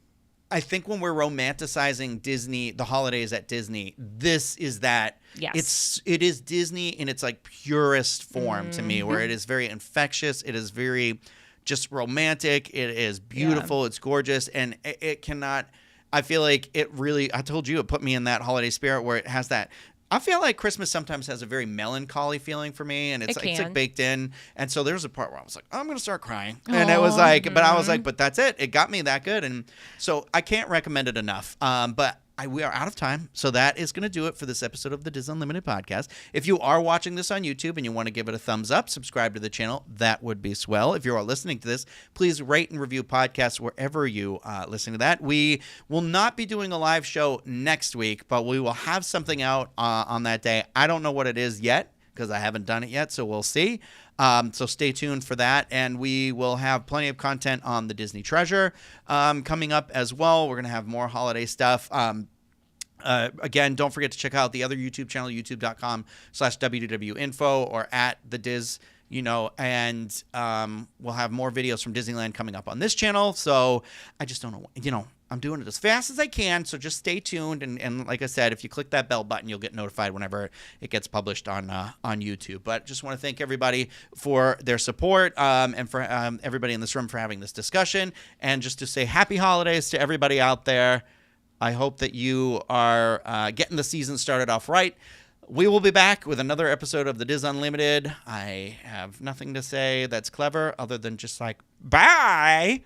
I think when we're romanticizing Disney, the holidays at Disney, this is that. Yes. It is Disney in its like purest form to me, where it is very infectious. It is very just romantic. It is beautiful. It's gorgeous. And it cannot, I feel like it really, I told you, it put me in that holiday spirit where it has that. I feel like Christmas sometimes has a very melancholy feeling for me, and it's like baked in. And so there's a part where I was like, oh, I'm going to start crying. And it was like, but I was like, but that's it. It got me that good. And so I can't recommend it enough. But we are out of time, so that is going to do it for this episode of the Dis Unlimited podcast. If you are watching this on YouTube and you want to give it a thumbs up, subscribe to the channel, that would be swell. If you are listening to this, please rate and review podcasts wherever you listen to that. We will not be doing a live show next week, but we will have something out on that day. I don't know what it is yet because I haven't done it yet, so we'll see. So stay tuned for that, and we will have plenty of content on the Disney Treasure coming up as well. We're going to have more holiday stuff. Again, don't forget to check out the other YouTube channel, youtube.com/WDWinfo or at the Diz, and we'll have more videos from Disneyland coming up on this channel. So I just don't know, I'm doing it as fast as I can, so just stay tuned. And like I said, if you click that bell button, you'll get notified whenever it gets published on YouTube. But just want to thank everybody for their support and for everybody in this room for having this discussion. And just to say happy holidays to everybody out there. I hope that you are getting the season started off right. We will be back with another episode of the Dis Unlimited. I have nothing to say that's clever other than just like, bye!